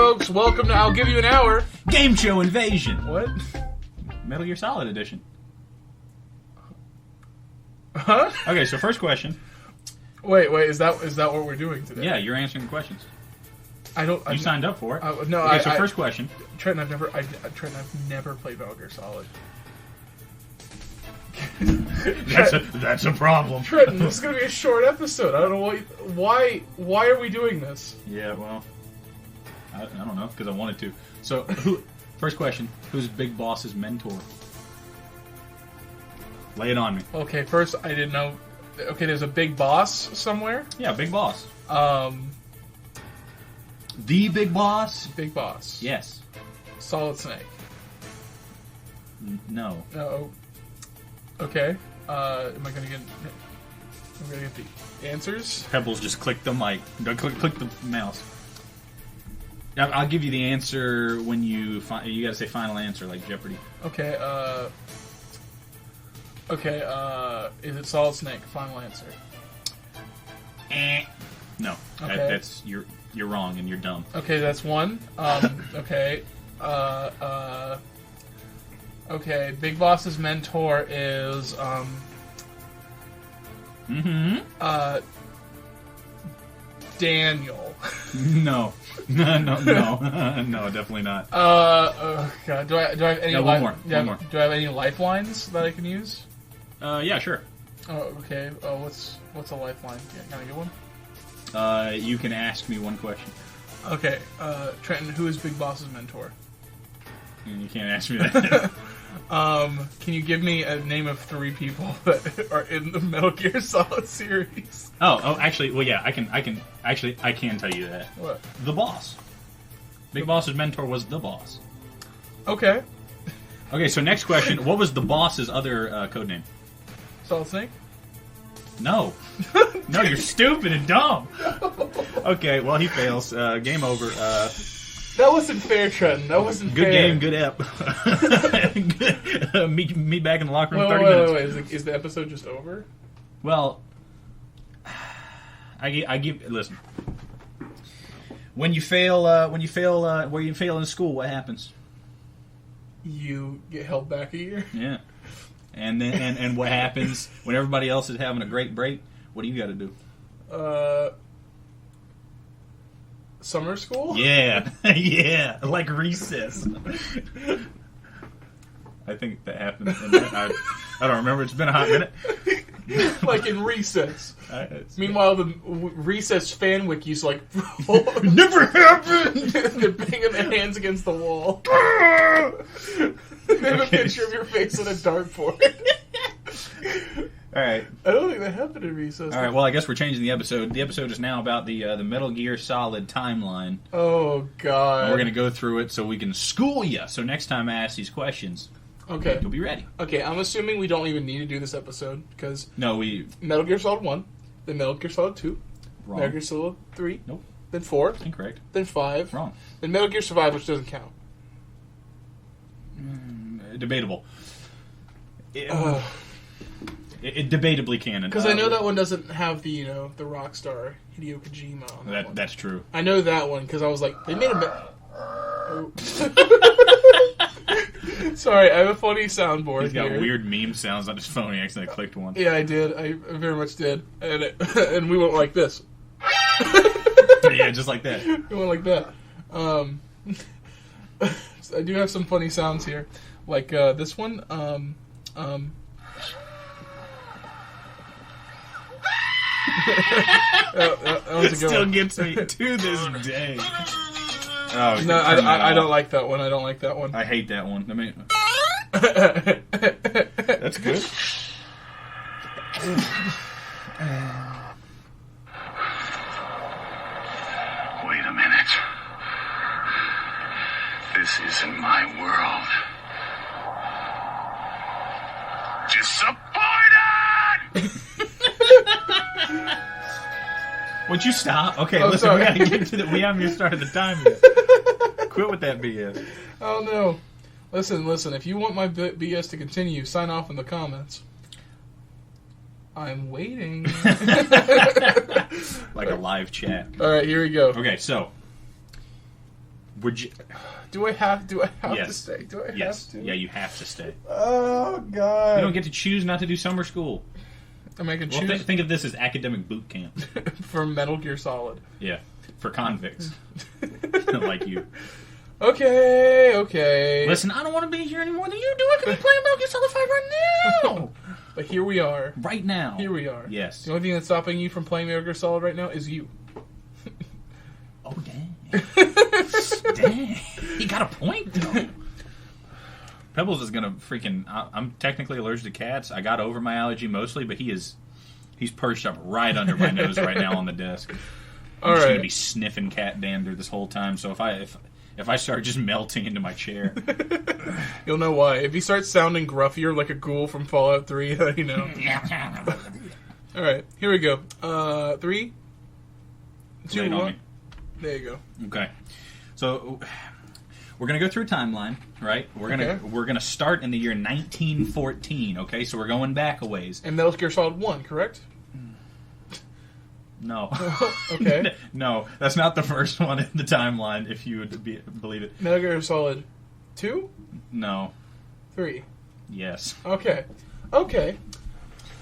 folks. Welcome to I'll Give You an Hour. Game Show Invasion. What? Metal Gear Solid Edition. Huh? Okay, so first question. Wait. Is that what we're doing today? Yeah, you're answering the questions. You signed up for it. No, okay, so first question. Trenton, I've never played Metal Gear Solid. That's a problem. Trenton, this is gonna be a short episode. I don't know why are we doing this? Yeah, well, I don't know, because I wanted to. So, first question: who's Big Boss's mentor? Lay it on me. Okay, first I didn't know. Okay, there's a big boss somewhere. Yeah, Big Boss. The Big Boss. Big Boss. Yes. Solid Snake. No. No. Okay. Am I gonna get the answers? Pebbles just click the mic. Click the mouse. I'll give you the answer when you gotta say final answer, like Jeopardy. Okay. Is it Solid Snake? Final answer. No. Okay. That's you're wrong and you're dumb. Okay, that's one. Okay. Okay. Big Boss's mentor is Daniel. No. No, definitely not. Oh God. Do I have any? No, one more. Do I have any lifelines that I can use? Yeah, sure. Oh, okay. What's a lifeline? Can I get one? You can ask me one question. Okay. Trenton, who is Big Boss's mentor? And you can't ask me that. Can you give me a name of 3 people that are in the Metal Gear Solid series? Oh, actually, well, yeah, I can tell you that. What? The boss. Big Boss's mentor was the boss. Okay. Okay, so next question. What was the boss's other code name? Solid Snake? No. No, you're stupid and dumb. Okay, well, he fails. Game over. That wasn't fair, Trenton. That wasn't good fair. Game, good ep. Me back in the locker room. 30 minutes. Wait. Is the episode just over? Well, I give. Listen. When you fail in school, what happens? You get held back a year. Yeah. And then and what happens when everybody else is having a great break? What do you got to do? Summer school? Yeah. Yeah. Like recess. I think that happened. I don't remember. It's been a hot minute. Like in recess. Meanwhile, the recess fan wiki's like, never happened! They're banging their hands against the wall. They have a picture of your face on a dartboard. Alright. I don't think that happened in recess. Alright, well, I guess we're changing the episode. The episode is now about the Metal Gear Solid timeline. Oh, God. And we're going to go through it so we can school you. So next time I ask these questions, okay, you'll be ready. Okay, I'm assuming we don't even need to do this episode, because... No, we... Metal Gear Solid 1, then Metal Gear Solid 2, Wrong. Metal Gear Solid 3, Nope. Then 4, Incorrect. Then 5, Wrong. Then Metal Gear Survive, which doesn't count. Debatable. It debatably canon. Because I know that one doesn't have the, the Rockstar Hideo Kojima on that one. That's true. I know that one, because I was like, they made a... Sorry, I have a funny soundboard. He's got here. weird meme sounds on his phone. He accidentally clicked one. Yeah, I did. I very much did. And and we went like this. Yeah, just like that. We went like that. I do have some funny sounds here. Like this one. That was a good Still one. gets me to this day. Oh, No, I don't like that one. I don't like that one. I hate that one. I mean, that's good. Wait a minute. This isn't my world. Disappointed! Would you stop? Okay, Oh, listen, sorry. we gotta get to we haven't even started the time yet. Quit with that BS. Oh no. Listen, if you want my BS to continue, sign off in the comments. I'm waiting. Like a live chat. Alright, here we go. Okay, so Would you? Do I have to Yes. stay? Do I Yes. have to? Yeah, you have to stay. Oh God. You don't get to choose not to do summer school. I can Well, choose think of this as academic boot camp. for Metal Gear Solid. Yeah, for convicts like you. Okay. Listen, I don't want to be here anymore than you do. I could be playing Metal Gear Solid 5 right now. But here we are. Right now. Here we are. Yes. The only thing that's stopping you from playing Metal Gear Solid right now is you. Oh, dang. Dang. He got a point, though. Pebbles is gonna freaking. I'm technically allergic to cats. I got over my allergy mostly, but he's perched up right under my nose right now on the desk. I'm just gonna be sniffing cat dander this whole time. So if I start just melting into my chair, you'll know why. If he starts sounding gruffier like a ghoul from Fallout 3, you know. All right, here we go. 3, 2, Lay it on 1. me. There you go. Okay, so we're gonna go through a timeline, right? We're gonna start in the year 1914. Okay, so we're going back a ways. And Metal Gear Solid 1, correct? No. Okay. No, that's not the first one in the timeline. If you would believe it. Metal Gear Solid 2, No. 3. Yes. Okay.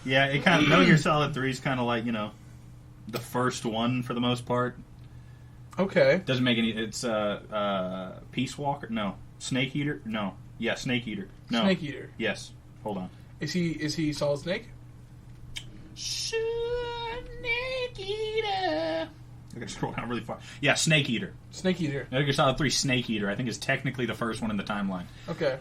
Yeah, it kind of Metal Gear Solid 3 is kind of like, the first one for the most part. Okay. Doesn't make any. It's Peace Walker. No. Snake Eater. No. Yeah, Snake Eater. No. Snake Eater. Yes. Hold on. Is he Solid Snake? Snake Eater. I gotta scroll down really far. Yeah, Snake Eater. Snake Eater. Metal Gear Solid 3 Snake Eater, I think, is technically the first one in the timeline. Okay.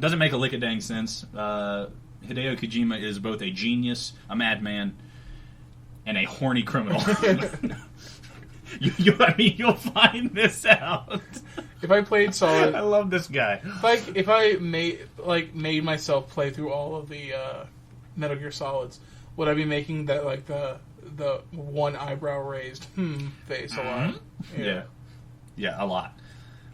Doesn't make a lick of dang sense. Hideo Kojima is both a genius, a madman, and a horny criminal. You'll find this out. If I played Solid, I love this guy. if I made myself play through all of the Metal Gear Solids, would I be making that the one eyebrow raised face a lot? Yeah, a lot.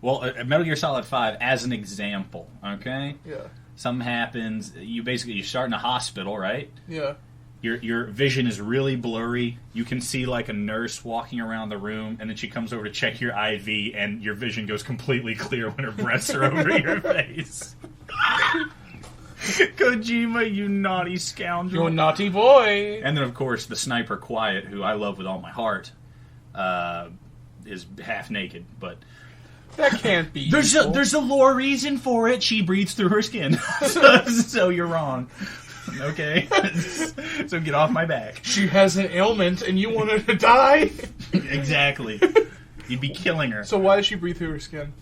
Well, Metal Gear Solid 5 as an example, okay? Yeah. Something happens. You start in a hospital, right? Yeah. Your vision is really blurry. You can see like a nurse walking around the room, and then she comes over to check your IV, and your vision goes completely clear when her breasts are over your face. Kojima, you naughty scoundrel. You naughty boy. And then, of course, the sniper Quiet, who I love with all my heart, is half naked, but... That can't be. There's a lore reason for it. She breathes through her skin. So you're wrong. Okay? So get off my back. She has an ailment and you want her to die? Exactly. You'd be killing her. So why does she breathe through her skin?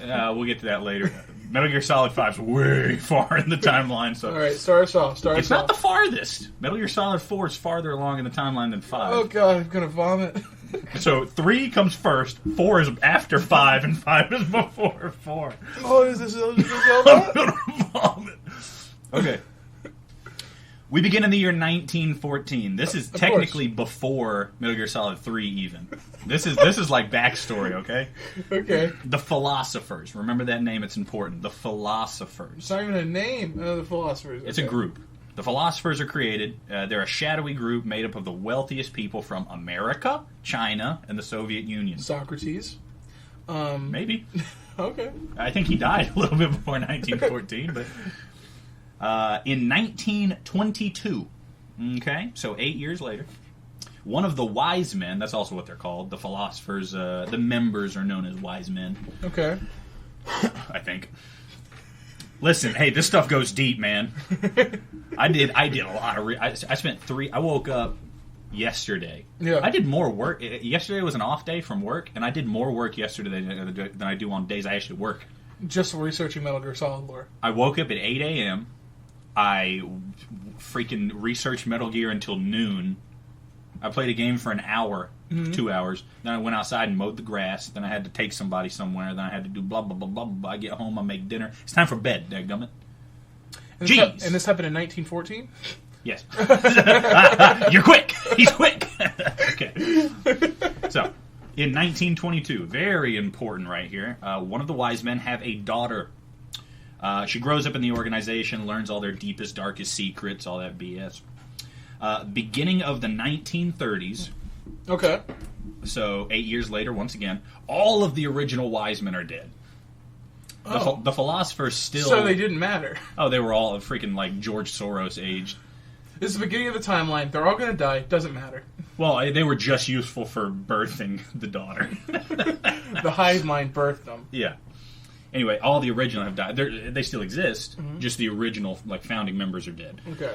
We'll get to that later. Metal Gear Solid 5's way far in the timeline. So Alright, start us off. It's not the farthest. Metal Gear Solid 4 is farther along in the timeline than 5. Oh god, I'm gonna vomit. So 3 comes first, 4 is after 5, and 5 is before 4. Oh, is this I'm Zelda? gonna vomit. Okay. We begin in the year 1914. This is technically before Metal Gear Solid 3 even. This is like backstory, okay? Okay. The Philosophers. Remember that name, it's important. The Philosophers. It's not even a name. The Philosophers. It's a group. The Philosophers are created. They're a shadowy group made up of the wealthiest people from America, China, and the Soviet Union. Socrates. Maybe. Okay. I think he died a little bit before 1914, but... in 1922, okay, so 8 years later, one of the wise men, that's also what they're called, the philosophers, the members are known as wise men. Okay. I think. Listen, hey, this stuff goes deep, man. I did a lot of... I spent 3... I woke up yesterday. Yeah. I did more work. Yesterday was an off day from work, and I did more work yesterday than I do on days I actually work. Just researching Metal Gear Solid lore. I woke up at 8 a.m., I freaking researched Metal Gear until noon. I played a game for an hour, 2 hours. Then I went outside and mowed the grass. Then I had to take somebody somewhere. Then I had to do blah, blah, blah, blah, blah. I get home, I make dinner. It's time for bed, dadgummit. Jeez. And this happened in 1914? Yes. You're quick. He's quick. Okay. So, in 1922, very important right here, one of the wise men have a daughter. She grows up in the organization, learns all their deepest, darkest secrets, all that BS. Beginning of the 1930s, Okay. So 8 years later, once again, all of the original wise men are dead. The philosophers still... So they didn't matter. Oh, they were all freaking, like, George Soros aged. This is the beginning of the timeline. They're all going to die. Doesn't matter. Well, they were just useful for birthing the daughter. The hive mind birthed them. Yeah. Anyway, all the original have died. They still exist. Mm-hmm. Just the original, like, founding members are dead. Okay.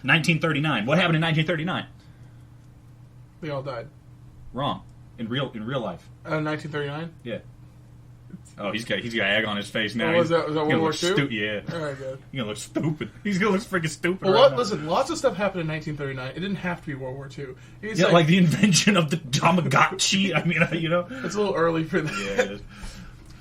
1939. What happened in 1939? They all died. Wrong. In real life. 1939? Yeah. Oh, he's got egg on his face now. Oh, was that World War II? Yeah. All right, good. He's gonna look stupid. He's gonna look freaking stupid. Well, now. listen, lots of stuff happened in 1939. It didn't have to be World War II. It's yeah, like the invention of the Tamagotchi. I mean, you know, it's a little early for that. Yeah, it is.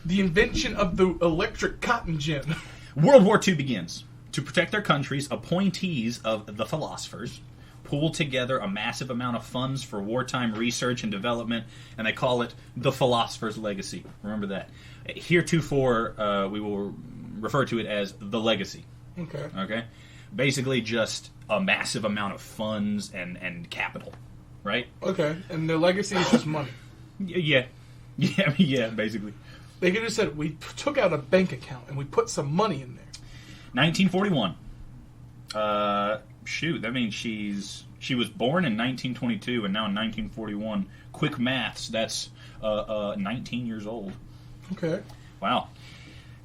The invention of the electric cotton gin. World War II begins. To protect their countries, appointees of the philosophers pool together a massive amount of funds for wartime research and development, and they call it the philosopher's legacy. Remember that. Heretofore, we will refer to it as the legacy. Okay. Okay? Basically just a massive amount of funds and capital, right? Okay, and the legacy is just money. Yeah. Yeah, basically. They could have said, we took out a bank account and we put some money in there. 1941. Shoot, that means she was born in 1922 and now in 1941. Quick maths, that's 19 years old. Okay. Wow.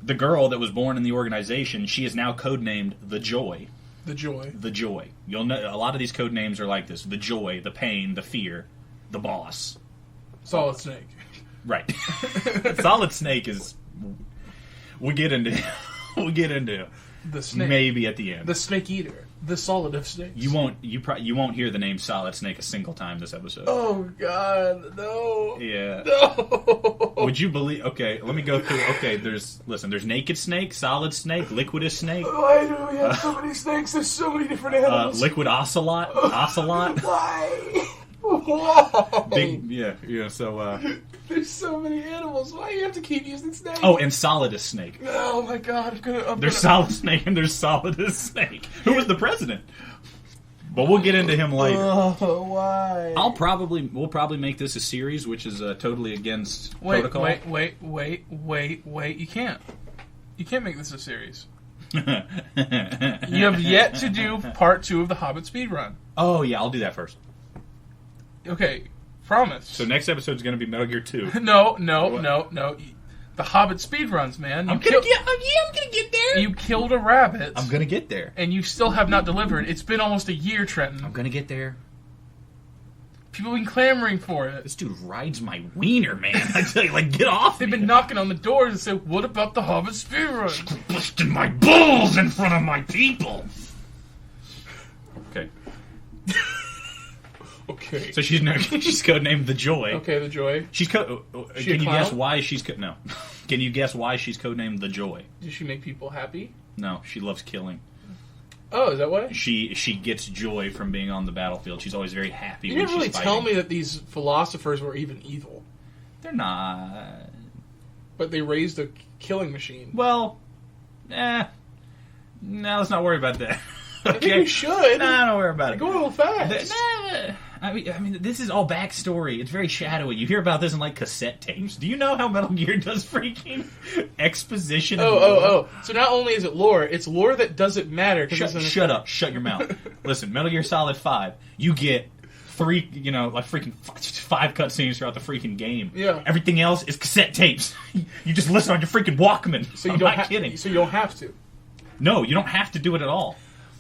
The girl that was born in the organization, she is now codenamed The Joy. The Joy. The Joy. You'll know a lot of these code names are like this: the Joy, the Pain, the Fear, the Boss. Solid Snake. Right. Solid Snake is. We'll get into the snake. Maybe at the end. The Snake Eater. The Solid of Snakes. You won't hear the name Solid Snake a single time this episode. Oh God, no. Yeah. No. Would you believe? Okay, let me go through. Okay, there's Naked Snake, Solid Snake, Liquidus Snake. Why do we have so many snakes? There's so many different animals. Liquid Ocelot. Why? Why? Yeah. So there's so many animals. Why do you have to keep using snakes? Oh, and Solidus Snake. Oh my God, There's Solid Snake and there's Solidus Snake. Who was the president? But we'll get into him later. Oh, why? We'll probably make this a series, which is totally against protocol. Wait. You can't make this a series. You have yet to do part 2 of the Hobbit speedrun. Oh yeah, I'll do that first. Okay, promise. So next episode is going to be Metal Gear 2. No. The Hobbit speedruns, man. I'm gonna get there. You killed a rabbit. I'm gonna get there. And you still have not delivered. It's been almost a year, Trenton. I'm gonna get there. People have been clamoring for it. This dude rides my wiener, man. I tell you, like, get off. They've been knocking on the doors and said, "What about the Hobbit speedrun?" Busting my balls in front of my people. Okay. Okay. So she's codenamed The Joy. Okay, The Joy. Can you guess why she's no? Can you guess why she's codenamed The Joy? Does she make people happy? No, she loves killing. Oh, is that why? She gets joy from being on the battlefield. She's always very happy. You when didn't really she's tell fighting. me that these philosophers were even evil. They're not. But they raised a killing machine. Well, no, let's not worry about that. Okay. I think you should. Nah, don't worry about it. Go a little fast. I mean, this is all backstory. It's very shadowy. You hear about this in, like, cassette tapes. Do you know how Metal Gear does freaking exposition? Oh. So not only is it lore, it's lore that doesn't matter. Shut up. Shut your mouth. Listen, Metal Gear Solid 5, you get 3, like freaking 5 cutscenes throughout the freaking game. Yeah. Everything else is cassette tapes. You just listen on your freaking Walkman. So I'm not kidding. So you don't have to. No, you don't have to do it at all.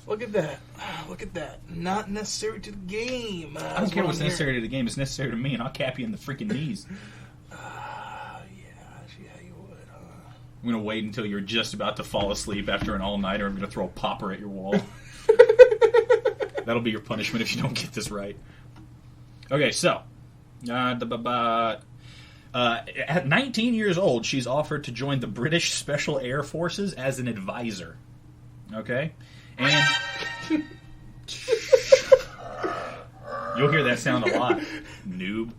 Look at that. Look at that. Not necessary to the game. I don't care what's necessary to the game. It's necessary to me, and I'll cap you in the freaking knees. Yeah, you would, huh? I'm going to wait until you're just about to fall asleep after an all-nighter. I'm going to throw a popper at your wall. That'll be your punishment if you don't get this right. Okay, so. At 19 years old, she's offered to join the British Special Air Forces as an advisor. Okay? And you'll hear that sound a lot, noob.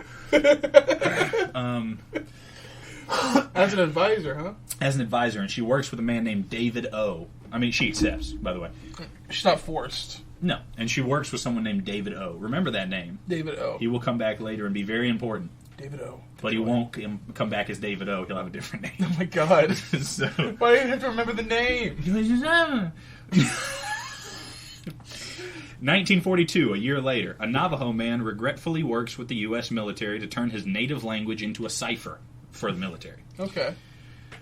As an advisor, huh? as an advisor, and she works with a man named David O. I mean, she accepts, by the way. She's not forced. No, and she works with someone named David O. Remember that name. David O. He will come back later and be very important. David O. But he won't come back as David O. He'll have a different name. Oh my god. So, Why do you have to remember the name? 1942, a year later, a Navajo man regretfully works with the U.S. military to turn his native language into a cipher for the military. Okay.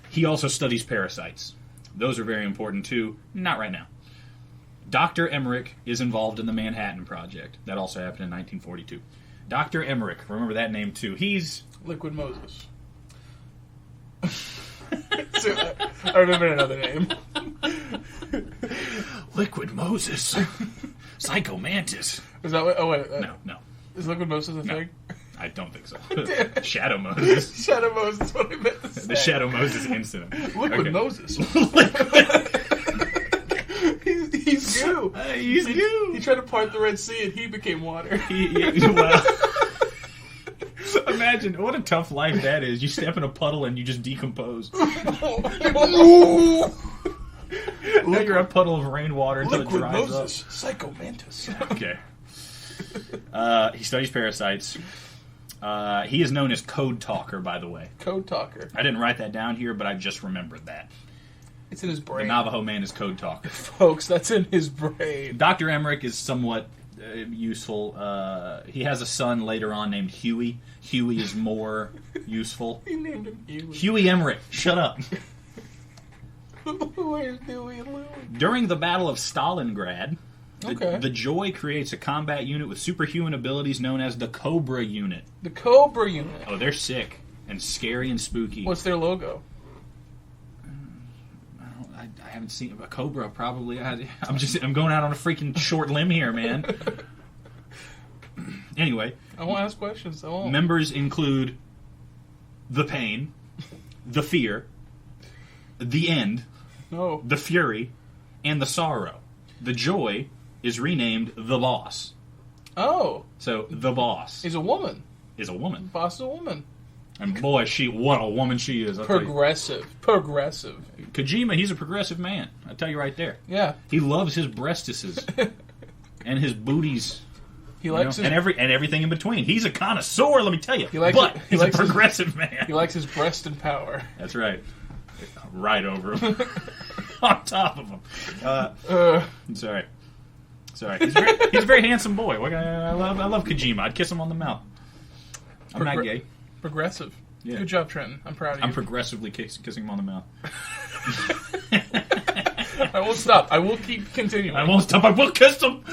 He also studies parasites. Those are very important too. Not right now. Dr. Emmerich is involved in the Manhattan Project. That also happened in 1942. Dr. Emmerich, remember that name too. He's... Liquid Moses. So, I remember another name. Liquid Moses. Psycho Mantis. Is that what... Oh, wait. No. Is Liquid Moses a thing? I don't think so. Damn. Shadow Moses. Shadow Moses is what I meant to say. The Shadow Moses incident. Liquid Okay. Moses. He's goo. He's goo. He tried to part the Red Sea and he became water. Well, imagine what a tough life that is. You step in a puddle and you just decompose. Now you're a puddle of rainwater until Liquid it dries Moses. Psycho Mantis. up. Okay. He studies parasites. He is known as Code Talker, by the way. Code Talker. I didn't write that down here, but I just remembered that. It's in his The brain. Navajo man is Code Talker. Folks, that's in his brain. Dr. Emmerich is somewhat useful. He has a son later on named Huey. Huey is more useful. He named him Huey. Huey Emmerich, shut up. Where's Huey and Louie? During the Battle of Stalingrad, Okay. the Joy creates a combat unit with superhuman abilities known as the Cobra Unit. The Cobra Unit. Oh, they're sick and scary and spooky. What's their logo? I haven't seen a Cobra. Probably. I'm going out on a freaking short limb here, man. Anyway, I won't ask questions. I won't. members include the Pain, the Fear, the End, No. the Fury, and the Sorrow. The Joy is renamed the Boss. Oh. So the Boss He's a woman. is a woman, Boss is a woman. and boy, what a woman she is! I'll tell you. Progressive. Progressive. Kojima, he's a progressive man. I tell you right there. Yeah. He loves his breastises and his booties. He likes his, and everything in between. He's a connoisseur, let me tell you. likes But it- he he's likes a his- progressive man. he likes his breast and power. That's right. Right over him. On top of him. Sorry. He's a very handsome boy. I love Kojima. I'd kiss him on the mouth. I'm not gay. Progressive. Yeah. Good job, Trenton. I'm proud of you. I'm progressively kissing him on the mouth. I won't stop. I will keep continuing. I won't stop. I will kiss him.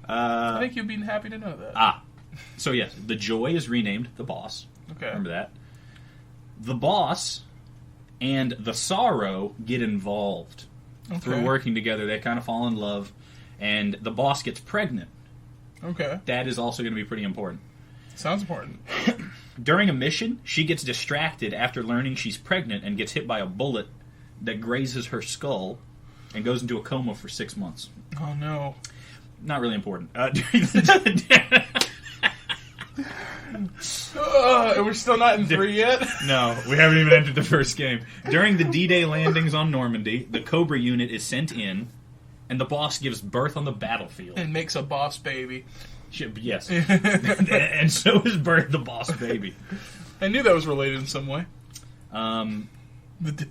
I think you'd be happy to know that. So yes, the Joy is renamed the Boss. Okay. Remember that. The Boss and the Sorrow get involved through working together. They kind of fall in love, and the Boss gets pregnant. Okay. That is also going to be pretty important. Sounds important. During a mission, she gets distracted after learning she's pregnant and gets hit by a bullet that grazes her skull and goes into a coma for 6 months. Oh, no. Not really important. And we're still not in 3 yet? No, we haven't even entered the first game. During the D-Day landings on Normandy, the Cobra unit is sent in, and the Boss gives birth on the battlefield. And makes a boss baby. Yes. And so is birth the Boss baby. I knew that was related in some way.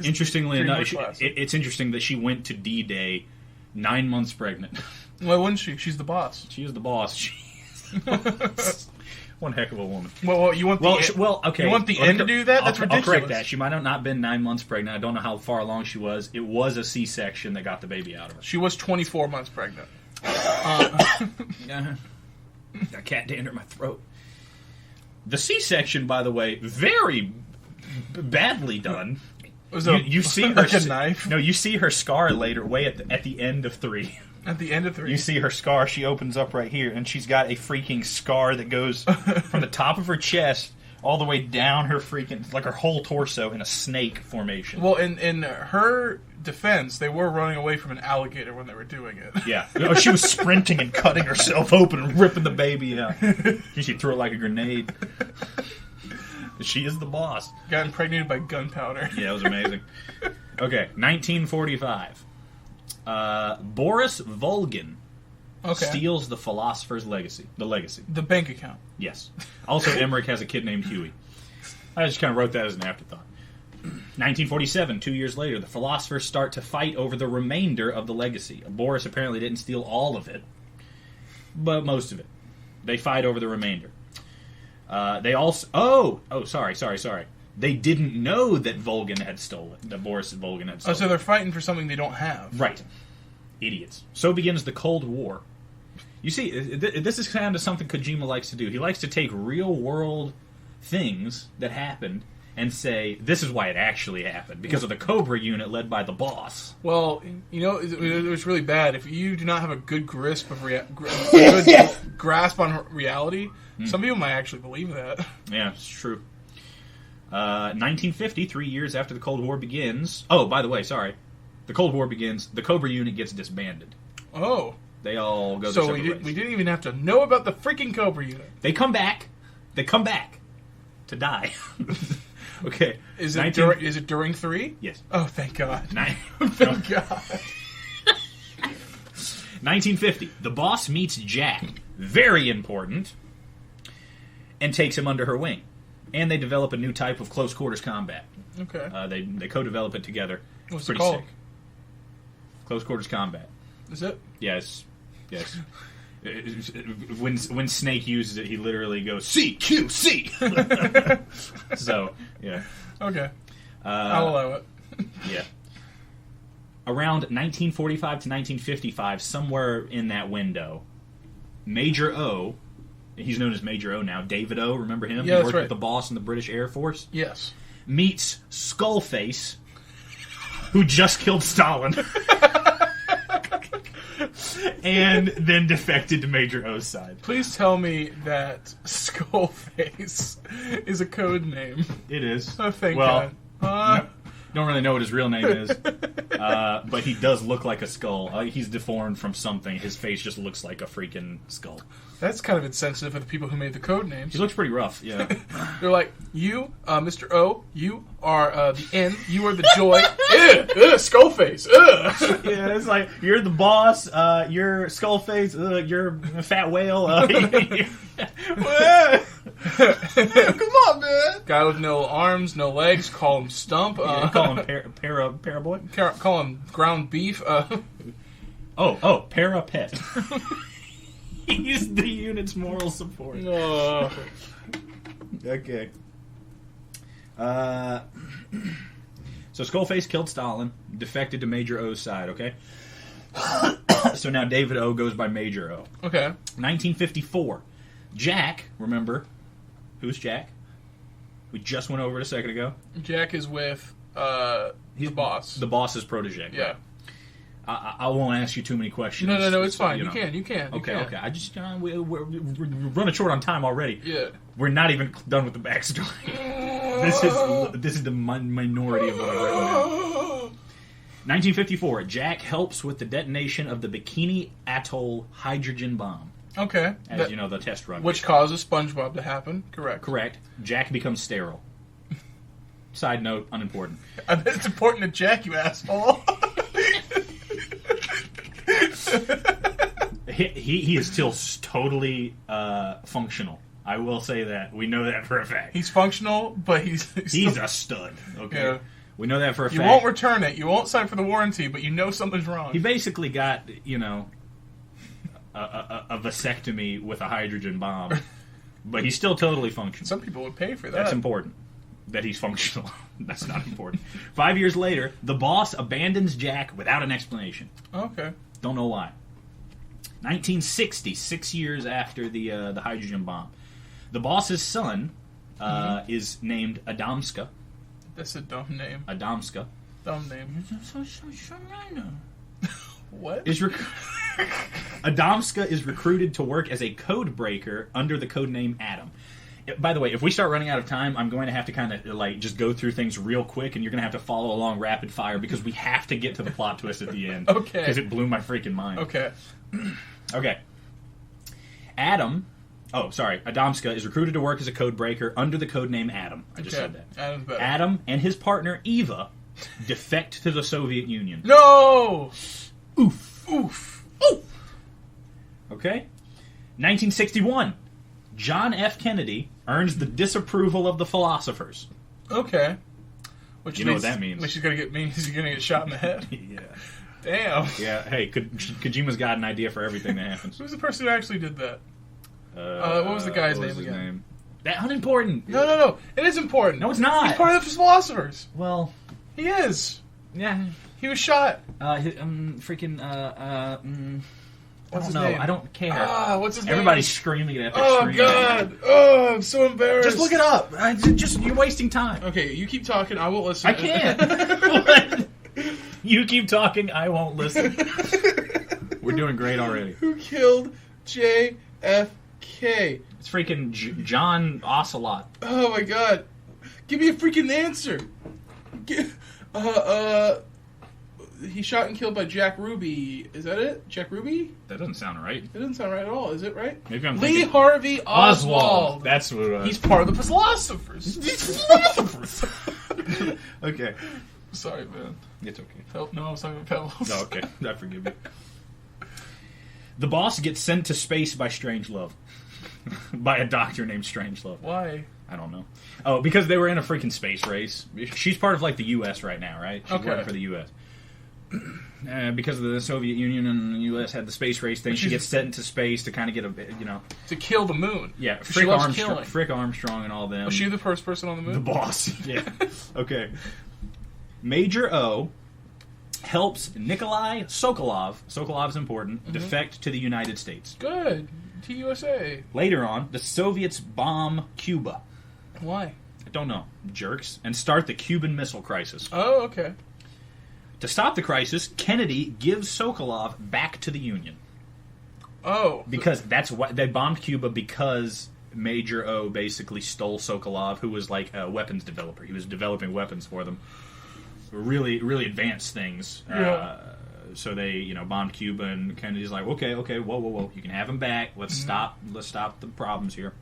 Interestingly enough, classic. it's interesting that she went to D-Day 9 months pregnant. Why wouldn't she? She's the boss. She is the boss. One heck of a woman. Well, you want the okay. You want the end to do that? That's ridiculous. I'll correct that. She might have not been 9 months pregnant. I don't know how far along she was. It was a C-section that got the baby out of her. She was 24 months pregnant. Got cat dander in my throat. The C-section, by the way, very badly done. Was You see her like a knife? No, you see her scar later, way at the end of 3. At the end of 3. You see her scar. She opens up right here, and she's got a freaking scar that goes from the top of her chest all the way down her freaking, like her whole torso in a snake formation. Well, in her defense, they were running away from an alligator when they were doing it. Yeah. Oh, she was sprinting and cutting herself open and ripping the baby out. She threw it like a grenade. She is the boss. Got impregnated by gunpowder. Yeah, it was amazing. Okay, 1945. Boris Volgin steals the philosopher's legacy. The legacy. The bank account. Yes. Also, Emmerich has a kid named Huey. I just kind of wrote that as an afterthought. 1947, 2 years later, the philosophers start to fight over the remainder of the legacy. Boris apparently didn't steal all of it, but most of it. They fight over the remainder. They also... sorry. They didn't know that Volgin had stolen, that Boris Volgin had stolen. Oh, so they're fighting for something they don't have. Right. Idiots. So begins the Cold War. You see, this is kind of something Kojima likes to do. He likes to take real-world things that happened and say, this is why it actually happened, because of the Cobra unit led by the boss. Well, you know, it was really bad. If you do not have a good grasp of grasp on reality, some people might actually believe that. Yeah, it's true. 1950, 3 years after the Cold War begins... Oh, by the way, sorry. The Cold War begins, the Cobra unit gets disbanded. Oh. They all go their so separate ways. we didn't even have to know about the freaking Cobra unit. They come back to die. Okay. Is it during 3? Yes. Oh, thank God. Thank God. 1950. The boss meets Jack. Very important. And takes him under her wing. And they develop a new type of close quarters combat. Okay. They co-develop it together. What's pretty it called? sick. Close quarters combat. Is it? Yes. When Snake uses it, he literally goes CQC. So yeah. Okay. I'll allow it. Yeah. Around 1945 to 1955, somewhere in that window, Major O, he's known as Major O now, David O, remember him? Yeah, he that's worked right. with the boss in the British Air Force. Yes. Meets Skullface, who just killed Stalin. And then defected to Major O's side. Please tell me that Skullface is a code name. It is. Oh, thank God. Don't really know what his real name is, but he does look like a skull. He's deformed from something. His face just looks like a freaking skull. That's kind of insensitive for the people who made the code names. He looks pretty rough, yeah. They're like, you, Mr. O, you are the N, you are the joy. Skullface. Yeah, it's like, you're the boss, you're Skullface, you're a fat whale. Come on, man. Guy with no arms, no legs, call him Stump. Call him Paraboy? Call him Ground Beef. Parapet. He's the unit's moral support. Okay. So Skullface killed Stalin, defected to Major O's side, okay? So now David O goes by Major O. Okay. 1954. Jack, remember? Who's Jack? We just went over it a second ago. Jack is with the boss. The boss's protege. Yeah. I won't ask you too many questions. No, it's fine. You can. Okay. I just we're running short on time already. Yeah. We're not even done with the backstory. This is the minority of what I've written down. 1954. Jack helps with the detonation of the Bikini Atoll hydrogen bomb. Okay. As you know, the test run. Which causes SpongeBob to happen. Correct. Jack becomes sterile. Side note, unimportant. I bet it's important to Jack, you asshole. He is still totally functional. I will say that. We know that for a fact. He's functional, but he's a stud. Okay. Yeah. We know that for a fact. You won't return it. You won't sign for the warranty, but you know something's wrong. He basically got, a vasectomy with a hydrogen bomb. But he's still totally functional. Some people would pay for that. That's important. That he's functional. That's not important. 5 years later, the boss abandons Jack without an explanation. Okay. Don't know why. 1960, 6 years after the hydrogen bomb. The boss's son is named Adamska. That's a dumb name. Adamska. Dumb name. What? Adamska is recruited to work as a code breaker under the code name Adam. By the way, if we start running out of time, I'm going to have to kind of just go through things real quick, and you're going to have to follow along rapid fire because we have to get to the plot twist at the end. Okay. Because it blew my freaking mind. Okay. Okay. Adam Oh, sorry. Adamska is recruited to work as a code breaker under the code name Adam. I just said that. Adam's better. Adam and his partner Eva defect to the Soviet Union. No! Oof. Oof. Okay. 1961. John F. Kennedy earns the disapproval of the philosophers. Okay. Which You know what that means. Which means he's gonna get shot in the head. Yeah. Damn. Yeah, hey, Kojima's got an idea for everything that happens. Who's the person who actually did that? What was the guy's what name was his again? name? That unimportant. No. It is important. No, it's not. He's part of the philosophers. Well, He is. yeah. He was shot. What's his name? I don't care. What's his name? Everybody's screaming at their Oh, screen. God. Oh, I'm so embarrassed. Just look it up. You're wasting time. Okay, you keep talking. I will listen. I can't. You keep talking. I won't listen. We're doing great already. Who killed JFK? It's freaking John Ocelot. Oh, my God. Give me a freaking answer. He shot and killed by Jack Ruby. Is that it? Jack Ruby? That doesn't sound right. It doesn't sound right at all. Is it right? Maybe I'm Lee thinking Harvey Oswald. That's what it was. He's part of the philosophers. Okay. Sorry, man. It's okay. No, I was talking about Pebbles. Oh, okay. I forgive you. The boss gets sent to space by Strangelove. By a doctor named Strangelove. Why? I don't know. Oh, because they were in a freaking space race. She's part of, like, the U.S. right now, right? She's working for the U.S. Because of the Soviet Union and the U.S. had the space race thing, she gets sent into space to kind of get a, To kill the moon. Yeah, She loves killing. Frick Armstrong and all them. Was she the first person on the moon? The boss. Yeah. Okay. Major O helps Nikolai Sokolov, Sokolov's important, defect to the United States. Good. TUSA. Later on, the Soviets bomb Cuba. Why? I don't know. Jerks. And start the Cuban Missile Crisis. Oh, okay. To stop the crisis, Kennedy gives Sokolov back to the Union. Oh. Because that's what they bombed Cuba because Major O basically stole Sokolov, who was like a weapons developer. He was developing weapons for them. Really, really advanced things. Yeah. So they, bombed Cuba, and Kennedy's like, okay, whoa, you can have him back. Let's stop the problems here.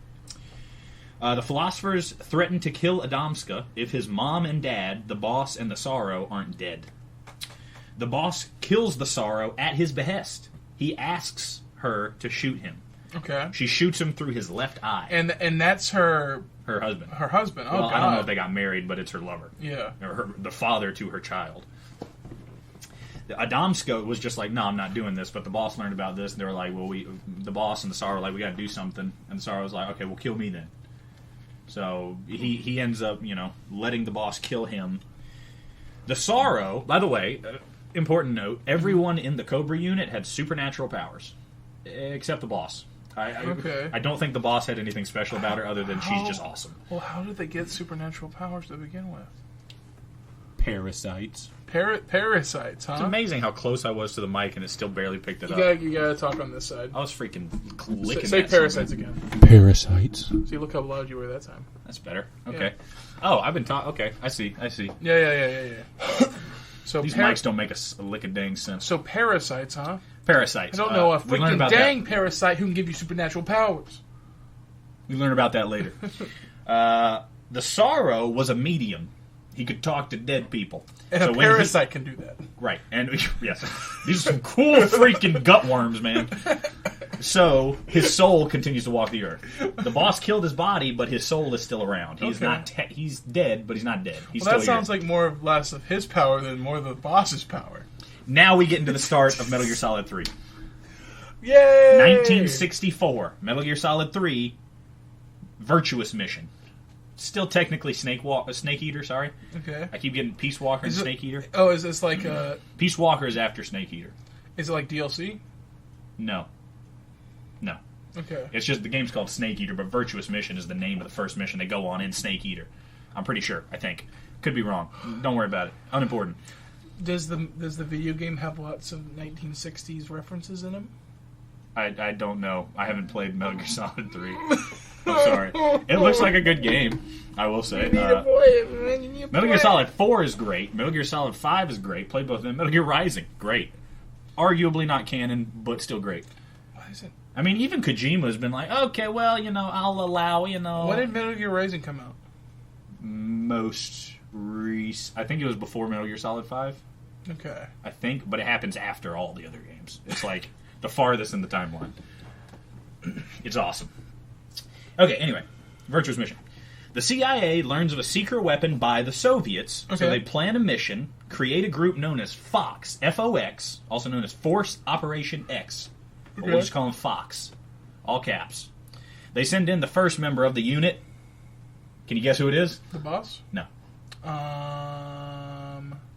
The philosophers threaten to kill Adamska if his mom and dad, the boss and the Sorrow, aren't dead. The boss kills the Sorrow at his behest. He asks her to shoot him. Okay. She shoots him through his left eye. And that's her husband. Her husband. Oh, well, God. I don't know if they got married, but it's her lover. Yeah. Or the father to her child. Adamska was just like, no, I'm not doing this. But the boss learned about this, and they were like, well, the boss and the Sorrow were like, we got to do something. And the Sorrow was like, okay, well, kill me then. So he ends up, letting the boss kill him. The Sorrow, by the way, important note, everyone in the Cobra unit had supernatural powers, except the boss. I don't think the boss had anything special about her other than she's just awesome. Well, how did they get supernatural powers to begin with? Parasites. Parasites, huh? It's amazing how close I was to the mic and it still barely picked it up. You gotta talk on this side. I was freaking licking Say that parasites something. again. Parasites. See, look how loud you were that time. That's better. Okay. Oh, I've been talking. Okay, I see. Yeah. So These mics don't make a lick of dang sense. So parasites, huh? Parasites. I don't know a we learn freaking about dang parasite who can give you supernatural powers. We learn about that later. The Sorrow was a medium. He could talk to dead people. And a parasite can do that. Right. And yes, these are some cool freaking gut worms, man. So his soul continues to walk the earth. The boss killed his body, but his soul is still around. He's not. He's dead, but he's not dead. He's Well, that still sounds like more or less of his power than more of the boss's power. Now we get into the start of Metal Gear Solid 3. Yay! 1964. Metal Gear Solid 3. Virtuous Mission. Still technically Snake Eater, sorry. Okay. I keep getting Peace Walker and Snake Eater. Oh, is this like Peace Walker is after Snake Eater. Is it like DLC? No. Okay. It's just the game's called Snake Eater, but Virtuous Mission is the name of the first mission they go on in Snake Eater. I'm pretty sure. I think. Could be wrong. Don't worry about it. Unimportant. Does the video game have lots of 1960s references in them? I don't know. I haven't played Metal Gear Solid 3. I'm sorry. It looks like a good game, I will say. Metal Gear Solid 4 is great. Metal Gear Solid 5 is great. Played both of them. Metal Gear Rising, great. Arguably not canon, but still great. Why is it? I mean, even Kojima's been like, okay, well, I'll allow, When did Metal Gear Rising come out? I think it was before Metal Gear Solid 5. Okay. I think, but it happens after all the other games. It's like the farthest in the timeline. It's awesome. Okay, anyway. Virtuous mission. The CIA learns of a secret weapon by the Soviets, so they plan a mission, create a group known as FOX, F-O-X, also known as Force Operation X. But we'll just call them FOX. All caps. They send in the first member of the unit. Can you guess who it is? The boss? No.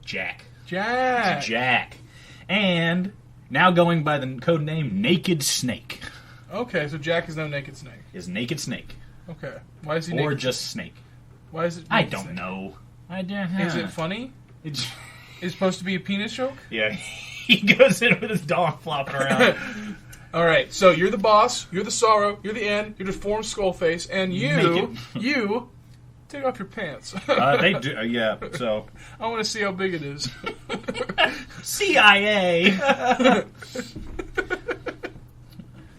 Jack. Jack. It's Jack. And now going by the code name Naked Snake. Okay, so Jack is no Naked Snake. Is Naked Snake. Okay. Why is he Or naked? just Snake. Why is it I Naked don't Snake? know. Is it funny? It's supposed to be a penis joke? Yeah. He goes in with his dog flopping around. All right, so you're the boss, you're the sorrow, you're the end, you're deformed Skullface, and you take off your pants. They do, yeah. So I want to see how big it is. CIA.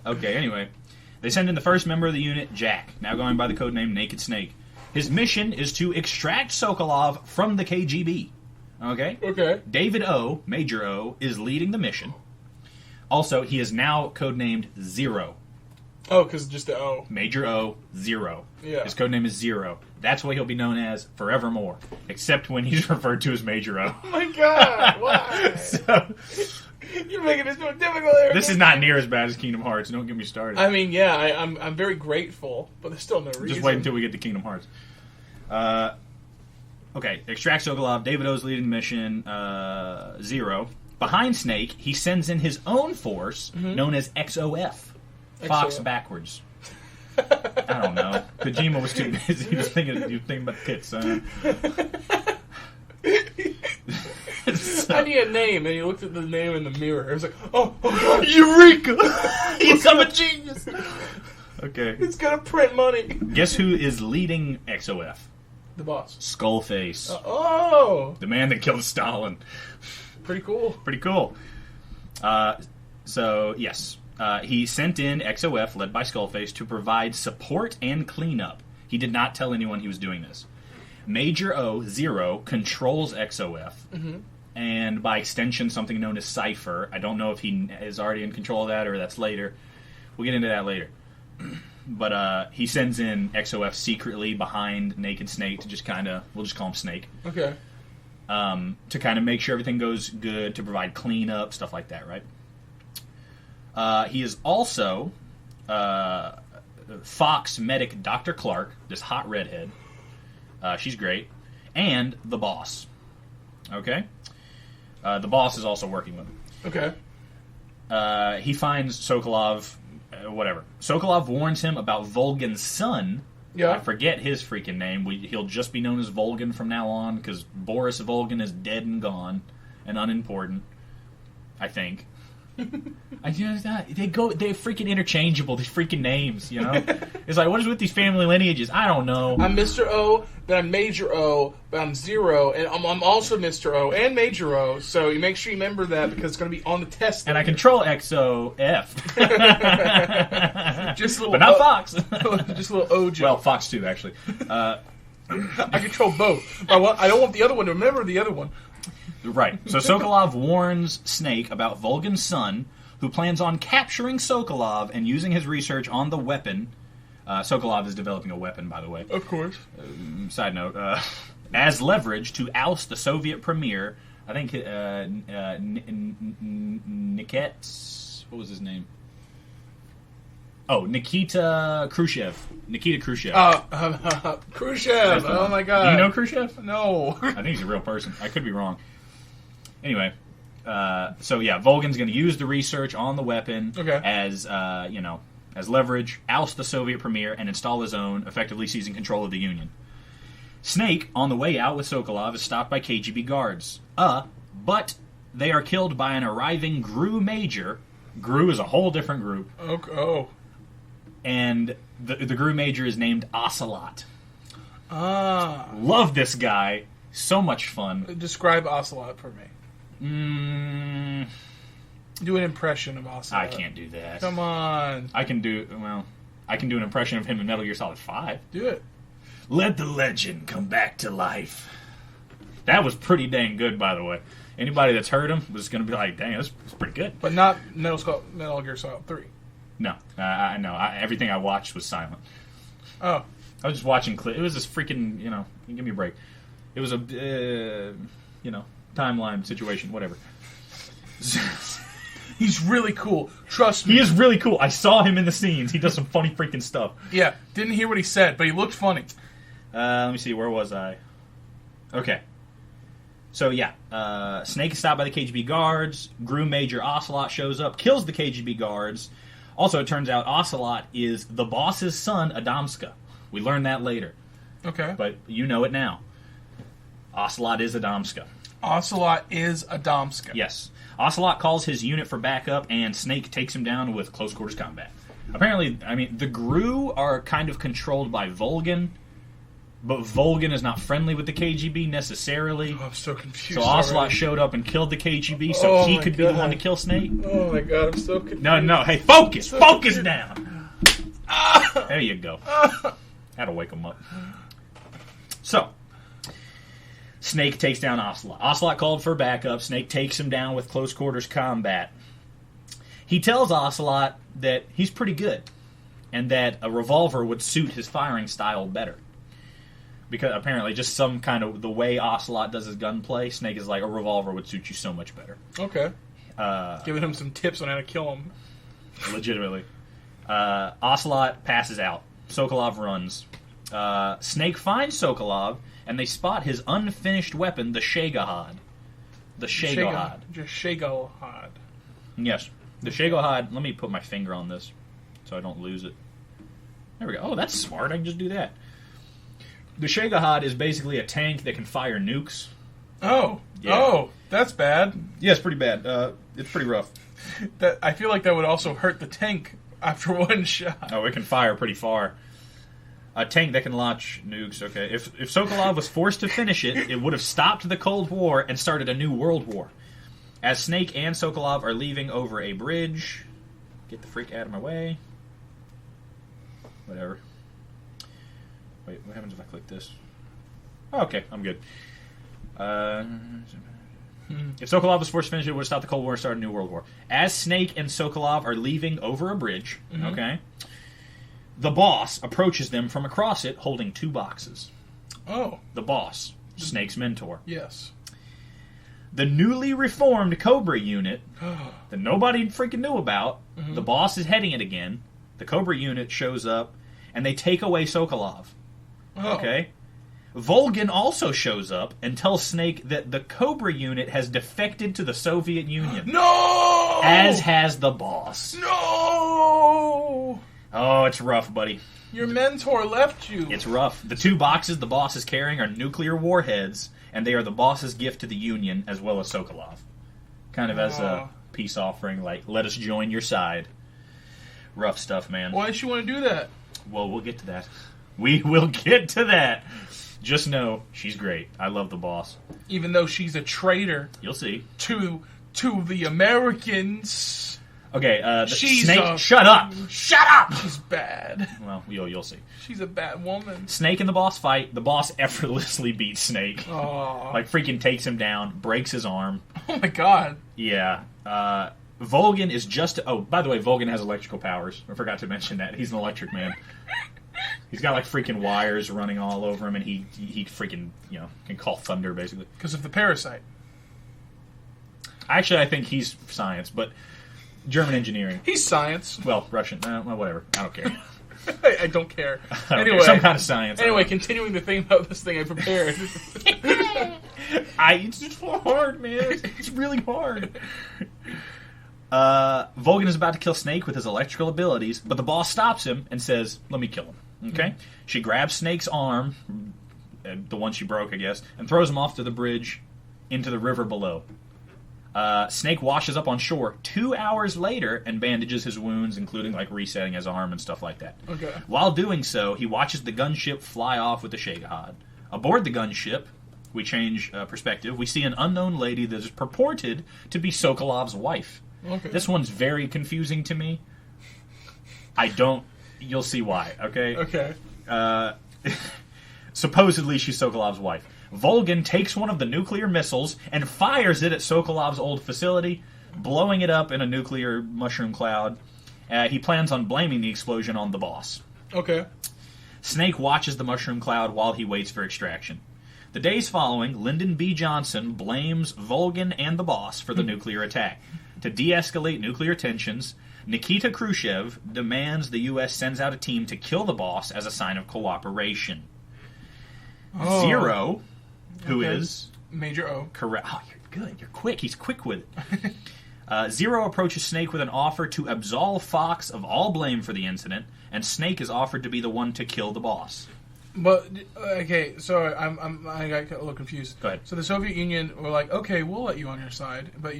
Okay. Anyway, they send in the first member of the unit, Jack, now going by the codename Naked Snake. His mission is to extract Sokolov from the KGB. Okay? Okay. David O, Major O, is leading the mission. Also, he is now codenamed Zero. Oh, because just the O. Major O, Zero. Yeah. His codename is Zero. That's what he'll be known as forevermore, except when he's referred to as Major O. Oh my god, why? So, You're making this more difficult here. this is not near as bad as Kingdom Hearts. Don't get me started. I mean, yeah, I'm very grateful, but there's still no reason. Just wait until we get to Kingdom Hearts. Okay, extract Sokolov. David O's leading the mission. Zero. Behind Snake, he sends in his own force, known as XOF. Fox XOF. backwards. I don't know. Kojima was too busy. He was thinking about tits, son. I need a name, and he looked at the name in the mirror. He was like, oh god, Eureka! I'm a genius! Okay. it's gonna print money. Guess who is leading XOF? The boss. Skullface. Oh, The man that killed Stalin. pretty cool. Pretty cool. So, yes. He sent in XOF, led by Skullface, to provide support and cleanup. He did not tell anyone he was doing this. Major O, Zero, controls XOF, and by extension, something known as Cypher. I don't know if he is already in control of that or that's later. We'll get into that later. But he sends in XOF secretly behind Naked Snake to just kind of, we'll just call him Snake, Okay. to kind of make sure everything goes good, to provide cleanup, stuff like that, right? He is also Fox medic Dr. Clark, this hot redhead. She's great. And the boss. Okay? The boss is also working with him. Okay. He finds Sokolov, whatever. Sokolov warns him about Volgan's son. Yeah. I forget his freaking name. He'll just be known as Volgan from now on, because Boris Volgan is dead and gone and unimportant, I think. They're freaking interchangeable, these freaking names, you know? It's like, what is with these family lineages? I don't know. I'm Mr. O, but I'm Major O, but I'm Zero, and I'm also Mr. O and Major O, so you make sure you remember that because it's going to be on the test. And I control XOF. Just a little but not O- Fox. Just a little O joke. Well, Fox 2, actually. I control both. I don't want the other one to remember the other one. Right. So Sokolov warns Snake about Volgan's son, who plans on capturing Sokolov and using his research on the weapon. Sokolov is developing a weapon, by the way. Of course. Side note. As leverage to oust the Soviet premier. I think Niket... What was his name? Oh, Nikita Khrushchev. Khrushchev. Khrushchev. Oh my god. Do you know Khrushchev? No. I think he's a real person. I could be wrong. Anyway, so yeah, Volgan's going to use the research on the weapon as as leverage, oust the Soviet premier, and install his own, effectively seizing control of the Union. Snake, on the way out with Sokolov, is stopped by KGB guards. But they are killed by an arriving GRU major. GRU is a whole different group. Oh. And the GRU major is named Ocelot. Ah. Love this guy. So much fun. Describe Ocelot for me. Do an impression of Ocelot. I can't do that. Come on. I can do an impression of him in Metal Gear Solid 5. Do it. Let the legend come back to life. That was pretty dang good, by the way. Anybody that's heard him was going to be like, dang, that's pretty good. But not Metal Gear Solid 3. No. I know. Everything I watched was silent. Oh. I was just watching clips. It was this freaking, give me a break. It was a, timeline situation, whatever. He's really cool. Trust me. He is really cool. I saw him in the scenes. He does some funny freaking stuff. Yeah. Didn't hear what he said, but he looked funny. Let me see. Where was I? Okay. So, yeah. Snake is stopped by the KGB guards. Groom Major Ocelot shows up, kills the KGB guards. Also, it turns out Ocelot is the boss's son, Adamska. We learned that later. Okay. But you know it now. Ocelot is Adamska. Ocelot is Adamska. Yes. Ocelot calls his unit for backup, and Snake takes him down with close quarters combat. Apparently, the Gru are kind of controlled by Volgin, but Volgin is not friendly with the KGB necessarily. Oh, I'm so confused. So Ocelot already. showed up and killed the KGB, so he could be the one to kill Snake. Oh my god, I'm so confused. No, hey, focus! Focus down! There you go. Had to wake him up. So, Snake takes down Ocelot. Ocelot called for backup. Snake takes him down with close quarters combat. He tells Ocelot that he's pretty good, and that a revolver would suit his firing style better. Because apparently, just some kind of the way Ocelot does his gunplay, Snake is like, a revolver would suit you so much better. Okay. Giving him some tips on how to kill him. Legitimately. Ocelot passes out. Sokolov runs. Snake finds Sokolov, and they spot his unfinished weapon, the Shagohod. The Shagohod. Just Shagohod. Yes. The Shagohod, let me put my finger on this so I don't lose it. There we go. Oh, that's smart. I can just do that. The Shagohod is basically a tank that can fire nukes. Oh. Yeah. Oh, that's bad. Yeah, it's pretty bad. It's pretty rough. I feel like that would also hurt the tank after one shot. Oh, it can fire pretty far. A tank that can launch nukes, okay. If Sokolov was forced to finish it, it would have stopped the Cold War and started a new world war. As Snake and Sokolov are leaving over a bridge... Get the freak out of my way. Whatever. Wait, what happens if I click this? Oh, okay, I'm good. If Sokolov was forced to finish it, it would have stopped the Cold War and started a new world war. As Snake and Sokolov are leaving over a bridge, okay, the boss approaches them from across it holding 2 boxes. Oh. The boss, Snake's mentor. Yes. The newly reformed Cobra unit that nobody freaking knew about, the boss is heading it again. The Cobra unit shows up, and they take away Sokolov. Oh. Okay? Volgin also shows up and tells Snake that the Cobra unit has defected to the Soviet Union. No! As has the boss. No! Oh, it's rough, buddy. Your mentor left you. It's rough. The 2 boxes the boss is carrying are nuclear warheads, and they are the boss's gift to the Union as well as Sokolov. Kind of as a peace offering, like, let us join your side. Rough stuff, man. Why does she want to do that? Well, we'll get to that. We will get to that. Just know, she's great. I love the boss. Even though she's a traitor You'll see. to the Americans. Okay, She's Snake, shut up! Shut up! She's bad. Well, you'll see. She's a bad woman. Snake and the boss fight. The boss effortlessly beats Snake. Oh. Like, freaking takes him down, breaks his arm. Oh my god. Yeah. Volgin is just... Oh, by the way, Volgin has electrical powers. I forgot to mention that. He's an electric man. He's got, like, freaking wires running all over him, and he freaking, can call thunder, basically. Because of the parasite. Actually, I think he's science, but German engineering. He's science. Well, Russian. Well, whatever. I don't care. I don't care. I don't Anyway, care. Some kind of science. Anyway, continuing the thing about this thing I prepared. It's just hard, man. It's really hard. Volgin is about to kill Snake with his electrical abilities, but the boss stops him and says, let me kill him. Okay? She grabs Snake's arm, the one she broke, I guess, and throws him off to the bridge into the river below. Snake washes up on shore 2 hours later and bandages his wounds, including like resetting his arm and stuff like that. Okay. While doing so, he watches the gunship fly off with the Shagohod. Aboard the gunship, we change perspective. We see an unknown lady that is purported to be Sokolov's wife. Okay. This one's very confusing to me. You'll see why, okay? Okay. Supposedly she's Sokolov's wife. Volgin takes one of the nuclear missiles and fires it at Sokolov's old facility, blowing it up in a nuclear mushroom cloud. He plans on blaming the explosion on the boss. Okay. Snake watches the mushroom cloud while he waits for extraction. The days following, Lyndon B. Johnson blames Volgin and the boss for the nuclear attack. To de-escalate nuclear tensions, Nikita Khrushchev demands the U.S. sends out a team to kill the boss as a sign of cooperation. Oh. Zero, who Okay. is... Major O. Correct. Oh, you're good. You're quick. He's quick with it. Zero approaches Snake with an offer to absolve Fox of all blame for the incident, and Snake is offered to be the one to kill the boss. But okay, so I got a little confused. Go ahead. So the Soviet Union were like, okay, we'll let you on your side, but